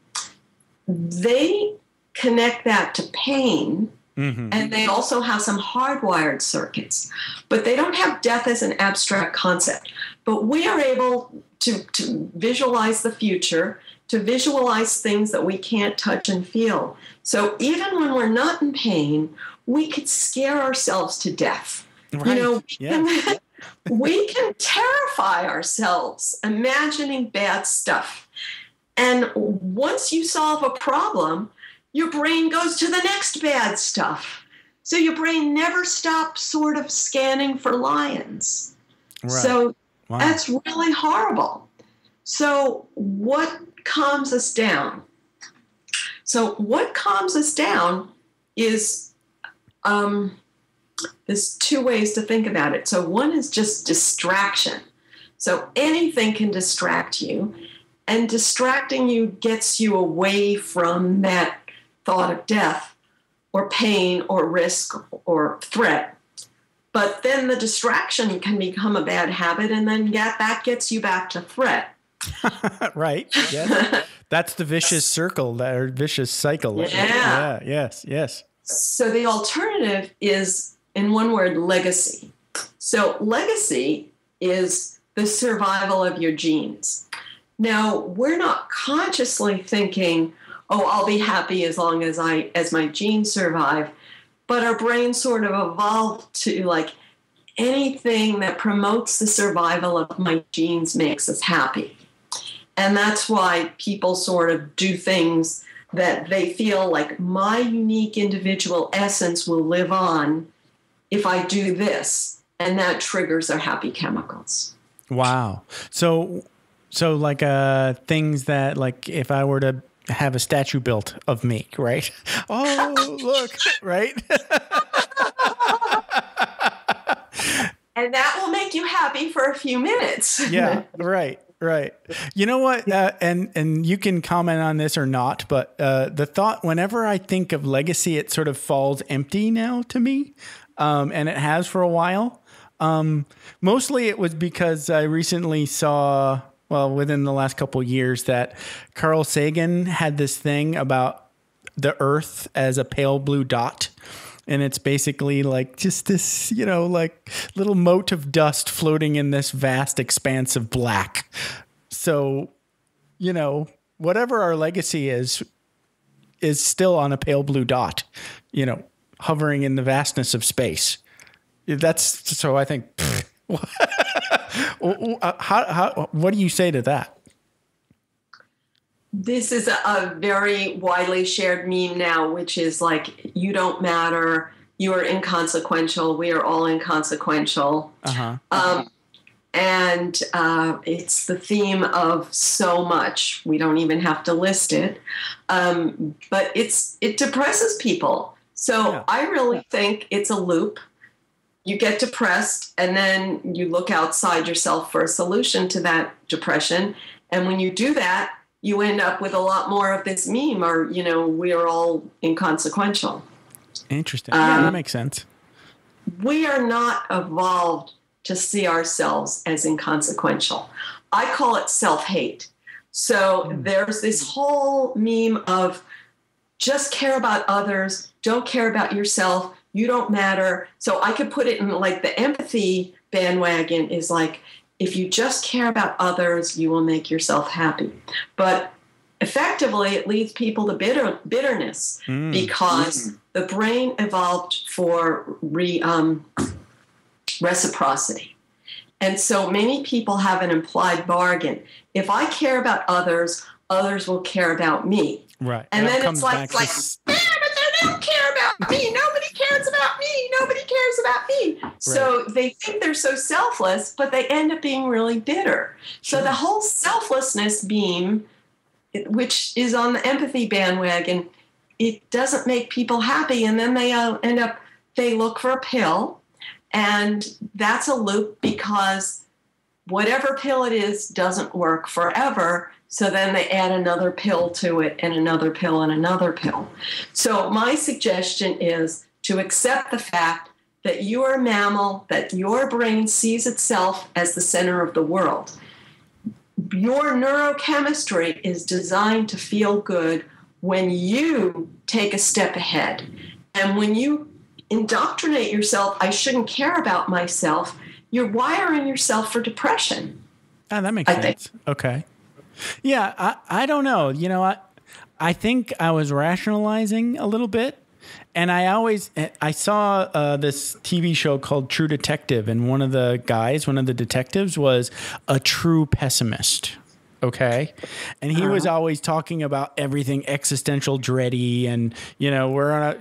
they connect that to pain, and they also have some hardwired circuits. But they don't have death as an abstract concept. But we are able to visualize the future, to visualize things that we can't touch and feel. So even when we're not in pain, we could scare ourselves to death. Right. We can terrify ourselves imagining bad stuff. And once you solve a problem, your brain goes to the next bad stuff. So your brain never stops sort of scanning for lions. Right. So that's really horrible. So what calms us down? So what calms us down is there's two ways to think about it. So one is just distraction. So anything can distract you, and distracting you gets you away from that thought of death or pain or risk or threat. But then the distraction can become a bad habit, and then that gets you back to threat. Right. Yes. That's the vicious circle, or vicious cycle. Yeah. Yes. So the alternative is, in one word, legacy. So legacy is the survival of your genes. Now, we're not consciously thinking, oh, I'll be happy as long as my genes survive. But our brain sort of evolved to, like, anything that promotes the survival of my genes makes us happy. And that's why people sort of do things that they feel like my unique individual essence will live on if I do this. And that triggers our happy chemicals. Wow. So like things that, like, if I were to have a statue built of me, right? Oh, look, right? And that will make you happy for a few minutes. Yeah, right. Right. You know what? And you can comment on this or not, but the thought, whenever I think of legacy, it sort of falls empty now to me. And it has for a while. Mostly it was because I recently saw, well, within the last couple of years, that Carl Sagan had this thing about the Earth as a pale blue dot. And it's basically like just this, like little mote of dust floating in this vast expanse of black. So, whatever our legacy is still on a pale blue dot, hovering in the vastness of space. That's so I think, what do you say to that? This is a very widely shared meme now, which is like, you don't matter, you are inconsequential, we are all inconsequential. And it's the theme of so much. We don't even have to list it. But it depresses people. So I really think it's a loop. You get depressed, and then you look outside yourself for a solution to that depression. And when you do that, you end up with a lot more of this meme, or, we are all inconsequential. Interesting. Yeah, that makes sense. We are not evolved to see ourselves as inconsequential. I call it self-hate. So there's this whole meme of just care about others, don't care about yourself, you don't matter. So I could put it in like the empathy bandwagon is like, if you just care about others, you will make yourself happy. But effectively, it leads people to bitterness because the brain evolved for reciprocity. And so many people have an implied bargain. If I care about others, others will care about me. Right. And then it's like, but they don't care about me. Nobody cares about me. Nobody cares about me. Right. So they think they're so selfless, but they end up being really bitter. Sure. So the whole selflessness beam, which is on the empathy bandwagon, it doesn't make people happy. And then they look for a pill. And that's a loop because whatever pill it is doesn't work forever. So then they add another pill to it and another pill and another pill. So my suggestion is to accept the fact that you are a mammal, that your brain sees itself as the center of the world. Your neurochemistry is designed to feel good when you take a step ahead. And when you indoctrinate yourself, I shouldn't care about myself, you're wiring yourself for depression. Oh, that makes sense. Okay. Yeah, I don't know. I think I was rationalizing a little bit. And I saw this TV show called True Detective. And one of the detectives was a true pessimist. Okay. And he was always talking about everything existential dready and, we're on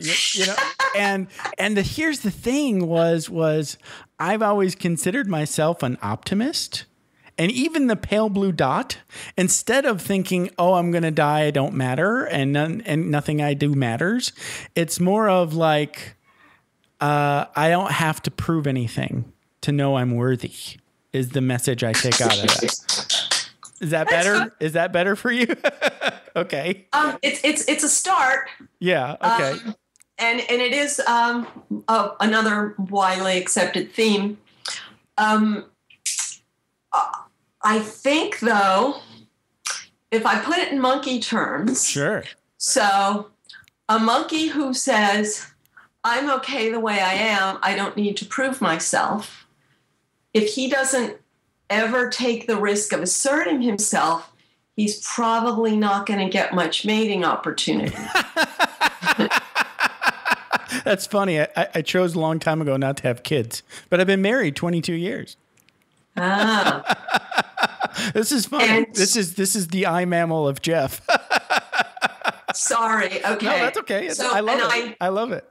here's the thing was I've always considered myself an optimist. And even the pale blue dot, instead of thinking, oh, I'm going to die, I don't matter, and nothing I do matters, it's more of like, I don't have to prove anything to know I'm worthy, is the message I take out of that. Is that better? Is that better for you? Okay. It's a start. Yeah. Okay. And it is another widely accepted theme. I think, though, if I put it in monkey terms. Sure. So a monkey who says, I'm okay the way I am, I don't need to prove myself. If he doesn't ever take the risk of asserting himself, he's probably not going to get much mating opportunity. That's funny. I chose a long time ago not to have kids, but I've been married 22 years. This is funny. And this is the I mammal of Jeff. Sorry. Okay. No, that's okay. I love it. I love it.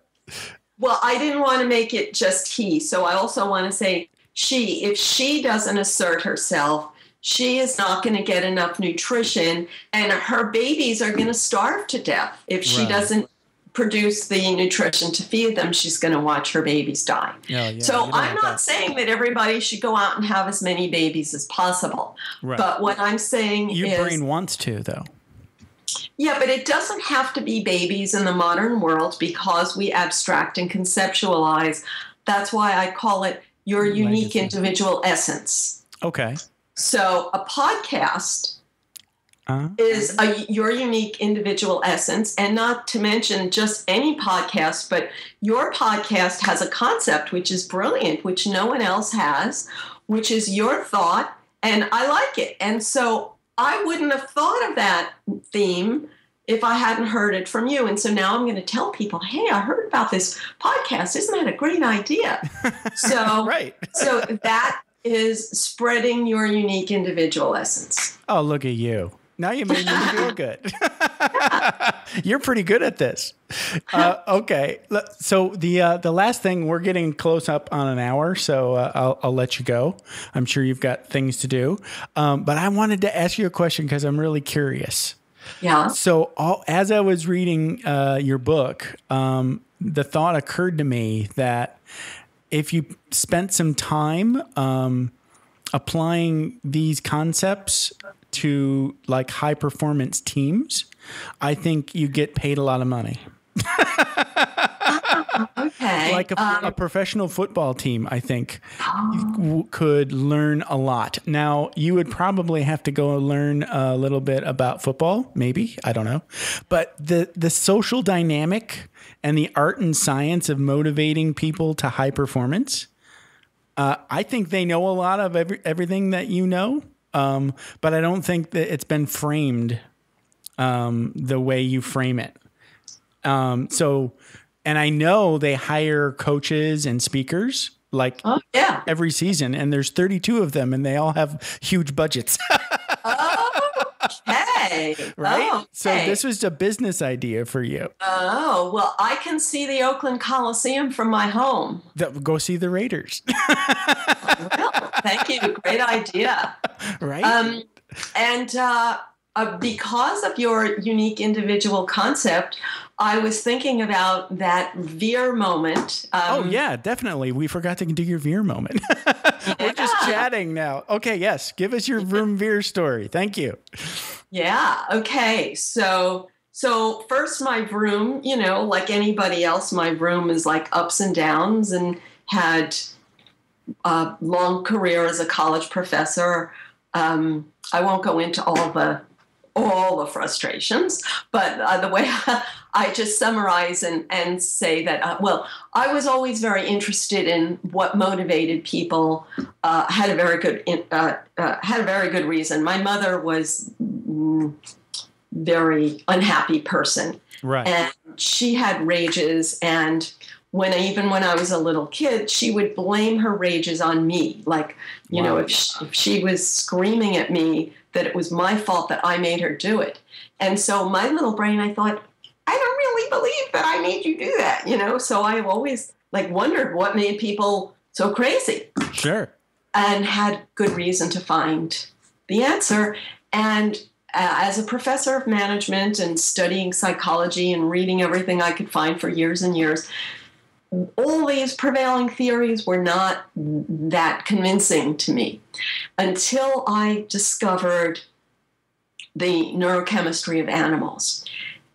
Well, I didn't want to make it just he, so I also want to say she. If she doesn't assert herself, she is not going to get enough nutrition, and her babies are going to starve to death if she doesn't produce the nutrition to feed them, she's going to watch her babies die. So I'm not saying that everybody should go out and have as many babies as possible. Right. But what I'm saying is... Your brain wants to, though. Yeah, but it doesn't have to be babies in the modern world because we abstract and conceptualize. That's why I call it your unique individual essence. Okay. So a podcast is your unique individual essence, and not to mention just any podcast, but your podcast has a concept which is brilliant, which no one else has, which is your thought, and I like it. And so I wouldn't have thought of that theme if I hadn't heard it from you. And so now I'm going to tell people, hey, I heard about this podcast. Isn't that a great idea? So, right. So that is spreading your unique individual essence. Oh, look at you. Now you made me feel good. You're pretty good at this. Okay. So the last thing, we're getting close up on an hour, so I'll let you go. I'm sure you've got things to do. But I wanted to ask you a question because I'm really curious. Yeah. So as I was reading your book, the thought occurred to me that if you spent some time applying these concepts to like high performance teams, I think you get paid a lot of money. Okay. Like a professional football team, I think could learn a lot. Now, you would probably have to go learn a little bit about football, maybe, I don't know. But the social dynamic and the art and science of motivating people to high performance, I think they know a lot of everything that you know. But I don't think that it's been framed the way you frame it. And I know they hire coaches and speakers like every season, and there's 32 of them, and they all have huge budgets. Okay. Right? Oh, okay. So this was a business idea for you. Oh, well, I can see the Oakland Coliseum from my home. Go see the Raiders. Well, thank you. Great idea. Right? Because of your unique individual concept, I was thinking about that Veer moment. Oh, yeah, definitely. We forgot to do your Veer moment. We're just chatting now. Okay, yes. Give us your Vroom Veer story. Thank you. Yeah. Okay. So first, my Vroom, like anybody else, my Vroom is like ups and downs, and had a long career as a college professor. I won't go into all the frustrations, but the way I just summarize and say that, I was always very interested in what motivated people. Had a very good reason. My mother was very unhappy person, right? And she had rages, and when I was a little kid, she would blame her rages on me. Like, if she was screaming at me, that it was my fault that I made her do it. And so my little brain, I thought, I don't really believe that I made you do that, So I always wondered what made people so crazy. Sure. And had good reason to find the answer. And as a professor of management and studying psychology and reading everything I could find for years and years, all these prevailing theories were not that convincing to me until I discovered the neurochemistry of animals.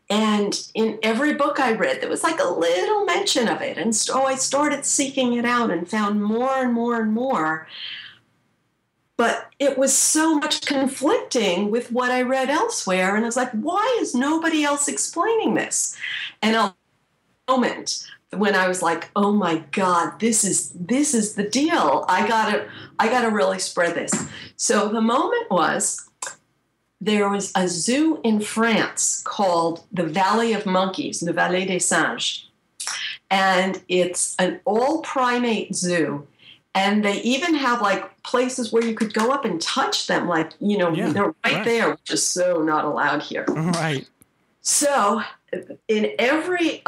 And in every book I read, there was like a little mention of it. And so I started seeking it out and found more and more and more. But it was so much conflicting with what I read elsewhere. And I was like, why is nobody else explaining this? And a moment when I was like, oh my God, this is the deal. I gotta really spread this. So the moment was, there was a zoo in France called the Valley of Monkeys, the Vallée des Singes. And it's an all-primate zoo. And they even have places where you could go up and touch them. They're right there, which is so not allowed here. Right. So in every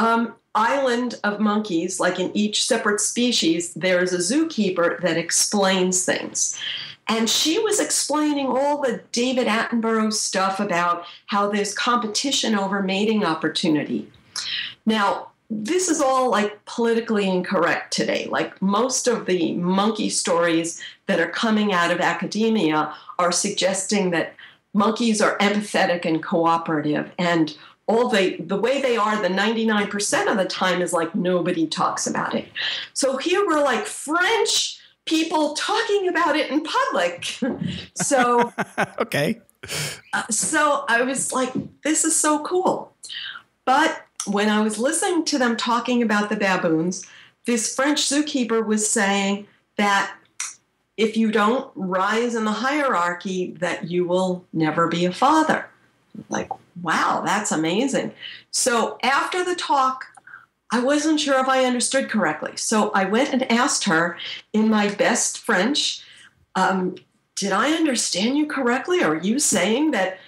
island of monkeys, like in each separate species, there's a zookeeper that explains things. And she was explaining all the David Attenborough stuff about how there's competition over mating opportunity. Now, this is all like politically incorrect today. Like most of the monkey stories that are coming out of academia are suggesting that monkeys are empathetic and cooperative, and all the way they are the 99% of the time is like nobody talks about it. So here we're like French people talking about it in public. So okay. So I was like, this is so cool. But when I was listening to them talking about the baboons, this French zookeeper was saying that if you don't rise in the hierarchy, that you will never be a father. Like, wow, that's amazing. So after the talk, I wasn't sure if I understood correctly. So I went and asked her in my best French, did I understand you correctly? Are you saying that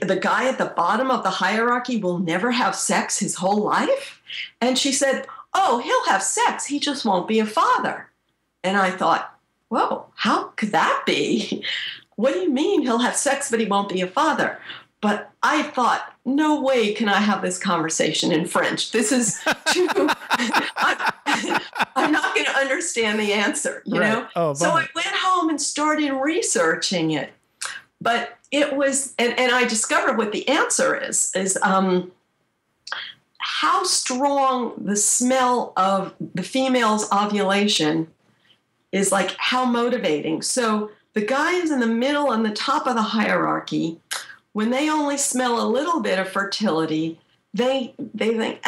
the guy at the bottom of the hierarchy will never have sex his whole life? And she said, oh, he'll have sex. He just won't be a father. And I thought, whoa, how could that be? What do you mean he'll have sex, but he won't be a father? But I thought, no way can I have this conversation in French. This is too, I'm not going to understand the answer, you know? Oh, so I went home and started researching it. But it was, and I discovered what the answer is how strong the smell of the female's ovulation is, like how motivating. So the guys in the middle and the top of the hierarchy, when they only smell a little bit of fertility, they think,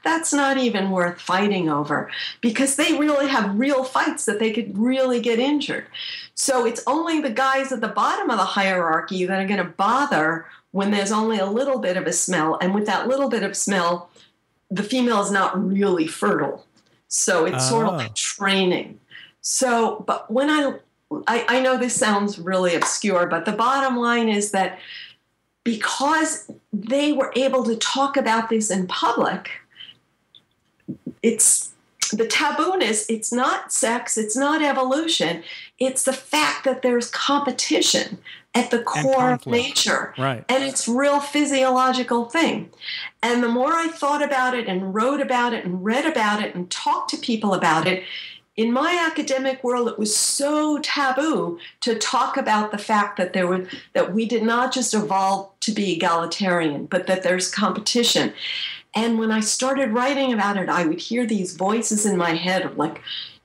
that's not even worth fighting over, because they really have real fights that they could really get injured. So it's only the guys at the bottom of the hierarchy that are going to bother when there's only a little bit of a smell. And with that little bit of smell, the female is not really fertile. So it's sort of like training. So, but when I know this sounds really obscure, but the bottom line is that because they were able to talk about this in public, it's the taboo-ness, it's not sex, it's not evolution, it's the fact that there's competition at the core of nature. Right. And it's real physiological thing. And the more I thought about it and wrote about it and read about it and talked to people about it, in my academic world, it was so taboo to talk about the fact that that we did not just evolve to be egalitarian, but that there's competition. And when I started writing about it, I would hear these voices in my head of like,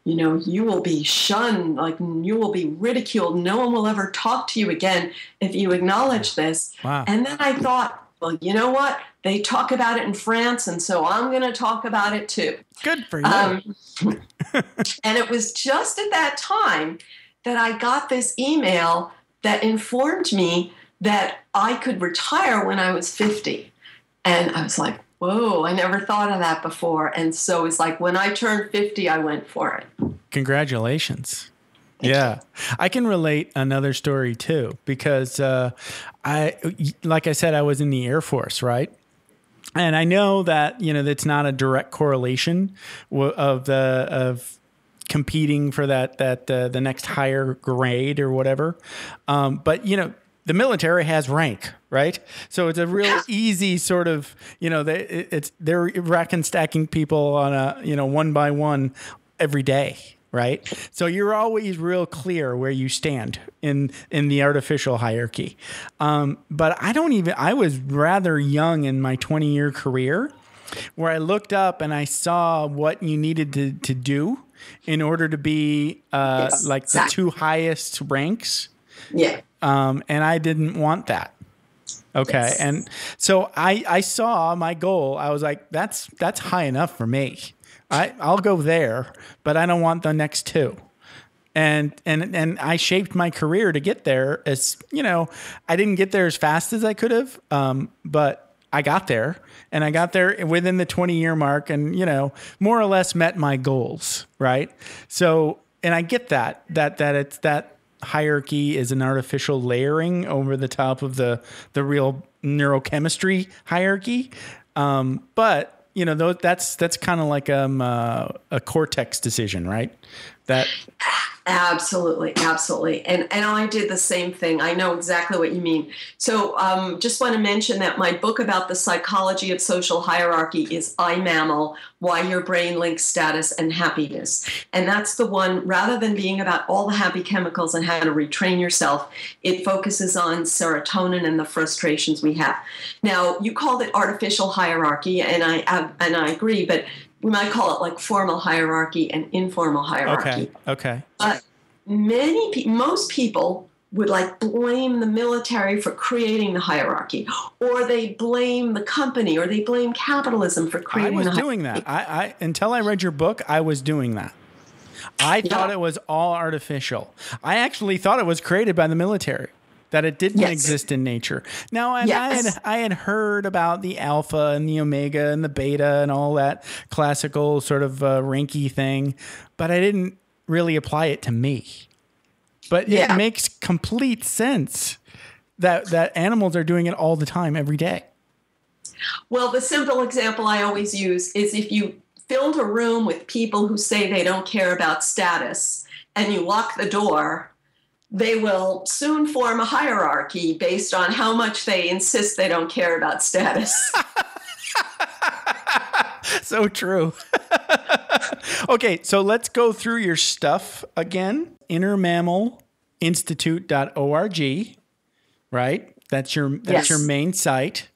you know, you will be shunned, like you will be ridiculed. No one will ever talk to you again if you acknowledge this. Wow. And then I thought, well, you know what? They talk about it in France, and so I'm going to talk about it too. Good for you. And it was just at that time that I got this email that informed me that I could retire when I was 50. And I was like, whoa, I never thought of that before. And so it's like when I turned 50, I went for it. Congratulations. Yeah, I can relate another story too, because like I said, I was in the Air Force, right? And I know that, you know, that's not a direct correlation of competing for the next higher grade or whatever. But, you know, the military has rank, right? So it's a real easy sort of, you know, they're rack and stacking people on a, you know, one by one every day. Right. So you're always real clear where you stand in the artificial hierarchy. But I was rather young in my 20-year career where I looked up and I saw what you needed to do in order to be like the two highest ranks. Yeah. And I didn't want that. Okay. Yes. And so I saw my goal. I was like, that's high enough for me. I'll go there, but I don't want the next two. And I shaped my career to get there. As you know, I didn't get there as fast as I could have, but I got there, and I got there within the 20-year mark, and you know, more or less met my goals, right? So, and I get that it's that hierarchy is an artificial layering over the top of the real neurochemistry hierarchy, but you know, that's kind of like a cortex decision, right? That Absolutely, absolutely. And I did the same thing. I know exactly what you mean. So just want to mention that my book about the psychology of social hierarchy is Mammal, Why Your Brain Links Status and Happiness. And that's the one, rather than being about all the happy chemicals and how to retrain yourself, it focuses on serotonin and the frustrations we have. Now, you called it artificial hierarchy, and I agree, but we might call it like formal hierarchy and informal hierarchy. Okay. But most people would like blame the military for creating the hierarchy, or they blame the company, or they blame capitalism for creating the hierarchy. I was doing that. I until I read your book, I was doing that. I thought it was all artificial. I actually thought it was created by the military, that it didn't exist in nature. Now, and I had heard about the alpha and the omega and the beta and all that classical sort of ranky thing, but I didn't really apply it to me. But it makes complete sense that animals are doing it all the time, every day. Well, the simple example I always use is if you filled a room with people who say they don't care about status and you lock the door, they will soon form a hierarchy based on how much they insist they don't care about status. So true. Okay, so let's go through your stuff again. InnerMammalInstitute.org, right? That's your main site.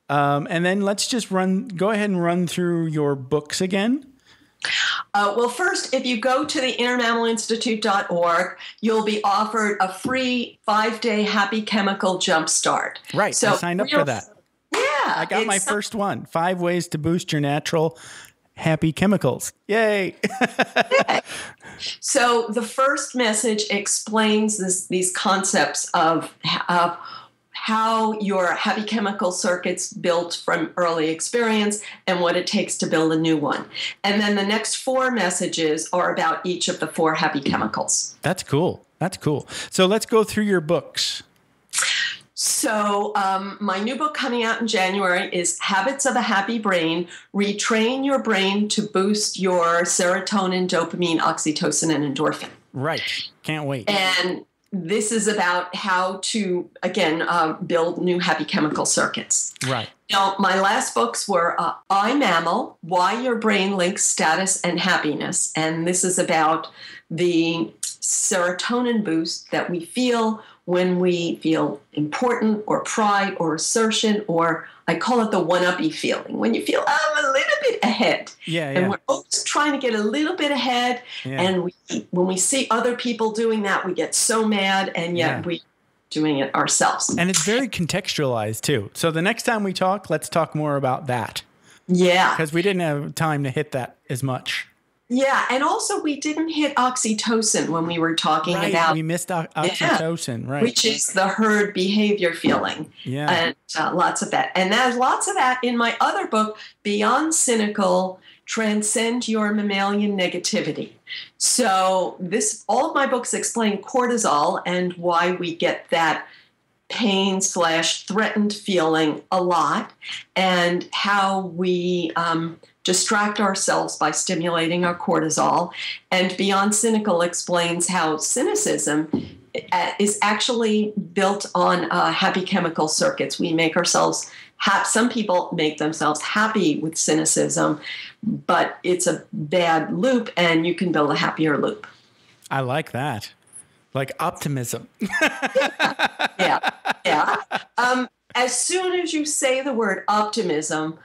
And then let's just go ahead and run through your books again. Well, first, if you go to the InnerMammalInstitute.org, you'll be offered a free 5-day happy chemical jumpstart. Right. So I signed up for that. Yeah. I got my first one. 5 ways to boost your natural happy chemicals. Yay. So the first message explains these concepts of how your happy chemical circuits built from early experience and what it takes to build a new one. And then the next 4 messages are about each of the 4 happy chemicals. That's cool. So let's go through your books. So my new book coming out in January is Habbits of a Happy Brain, Retrain Your Brain to Boost Your Serotonin, Dopamine, Oxytocin, and Endorphin. Right. Can't wait. And this is about how to, again, build new happy chemical circuits. Right. Now, my last books were Mammal, Why Your Brain Links Status and Happiness. And this is about the serotonin boost that we feel when we feel important or pride or assertion, or I call it the one-uppy feeling, when you feel, I'm a little bit ahead. And we're always trying to get a little bit ahead. Yeah. And when we see other people doing that, we get so mad, and yet we're doing it ourselves. And it's very contextualized, too. So the next time we talk, let's talk more about that. Yeah. Because we didn't have time to hit that as much. Yeah, and also we didn't hit oxytocin when we were talking about. We missed oxytocin, right? Which is the herd behavior feeling. Yeah, and lots of that, and there's lots of that in my other book, Beyond Cynical: Transcend Your Mammalian Negativity. So all of my books explain cortisol and why we get that pain/threatened feeling a lot, and how we distract ourselves by stimulating our cortisol. And Beyond Cynical explains how cynicism is actually built on happy chemical circuits. We make ourselves some people make themselves happy with cynicism, but it's a bad loop, and you can build a happier loop. I like that. Like optimism. Yeah. As soon as you say the word optimism,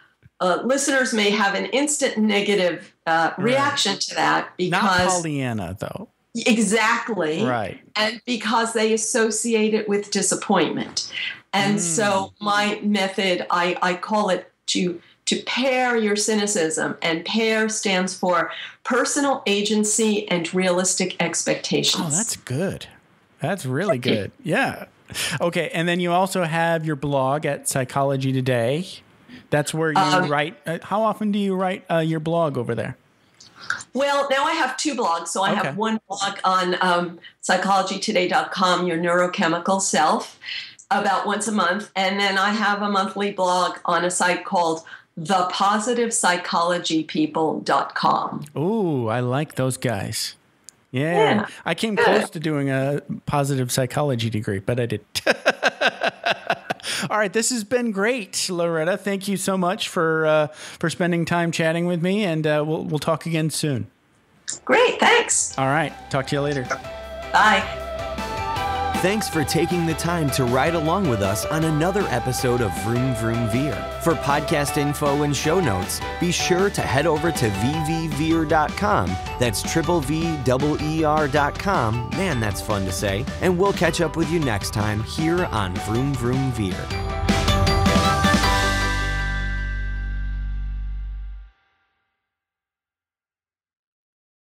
listeners may have an instant negative reaction to that, because not Pollyanna, though. Exactly. Right. And because they associate it with disappointment. And so my method, I call it to pair your cynicism, and PAIR stands for personal agency and realistic expectations. Oh, that's good. That's really good. Yeah. Okay. And then you also have your blog at Psychology Today. That's where you write. How often do you write your blog over there? Well, now I have 2 blogs. So I have one blog on psychologytoday.com, your neurochemical self, about once a month. And then I have a monthly blog on a site called thepositivepsychologypeople.com. Ooh, I like those guys. Yeah. I came close to doing a positive psychology degree, but I didn't. All right. This has been great, Loretta. Thank you so much for spending time chatting with me, and we'll talk again soon. Great. Thanks. All right. Talk to you later. Bye. Thanks for taking the time to ride along with us on another episode of Vroom Vroom Veer. For podcast info and show notes, be sure to head over to vvveer.com. That's VVER.com. Man, that's fun to say. And we'll catch up with you next time here on Vroom Vroom Veer.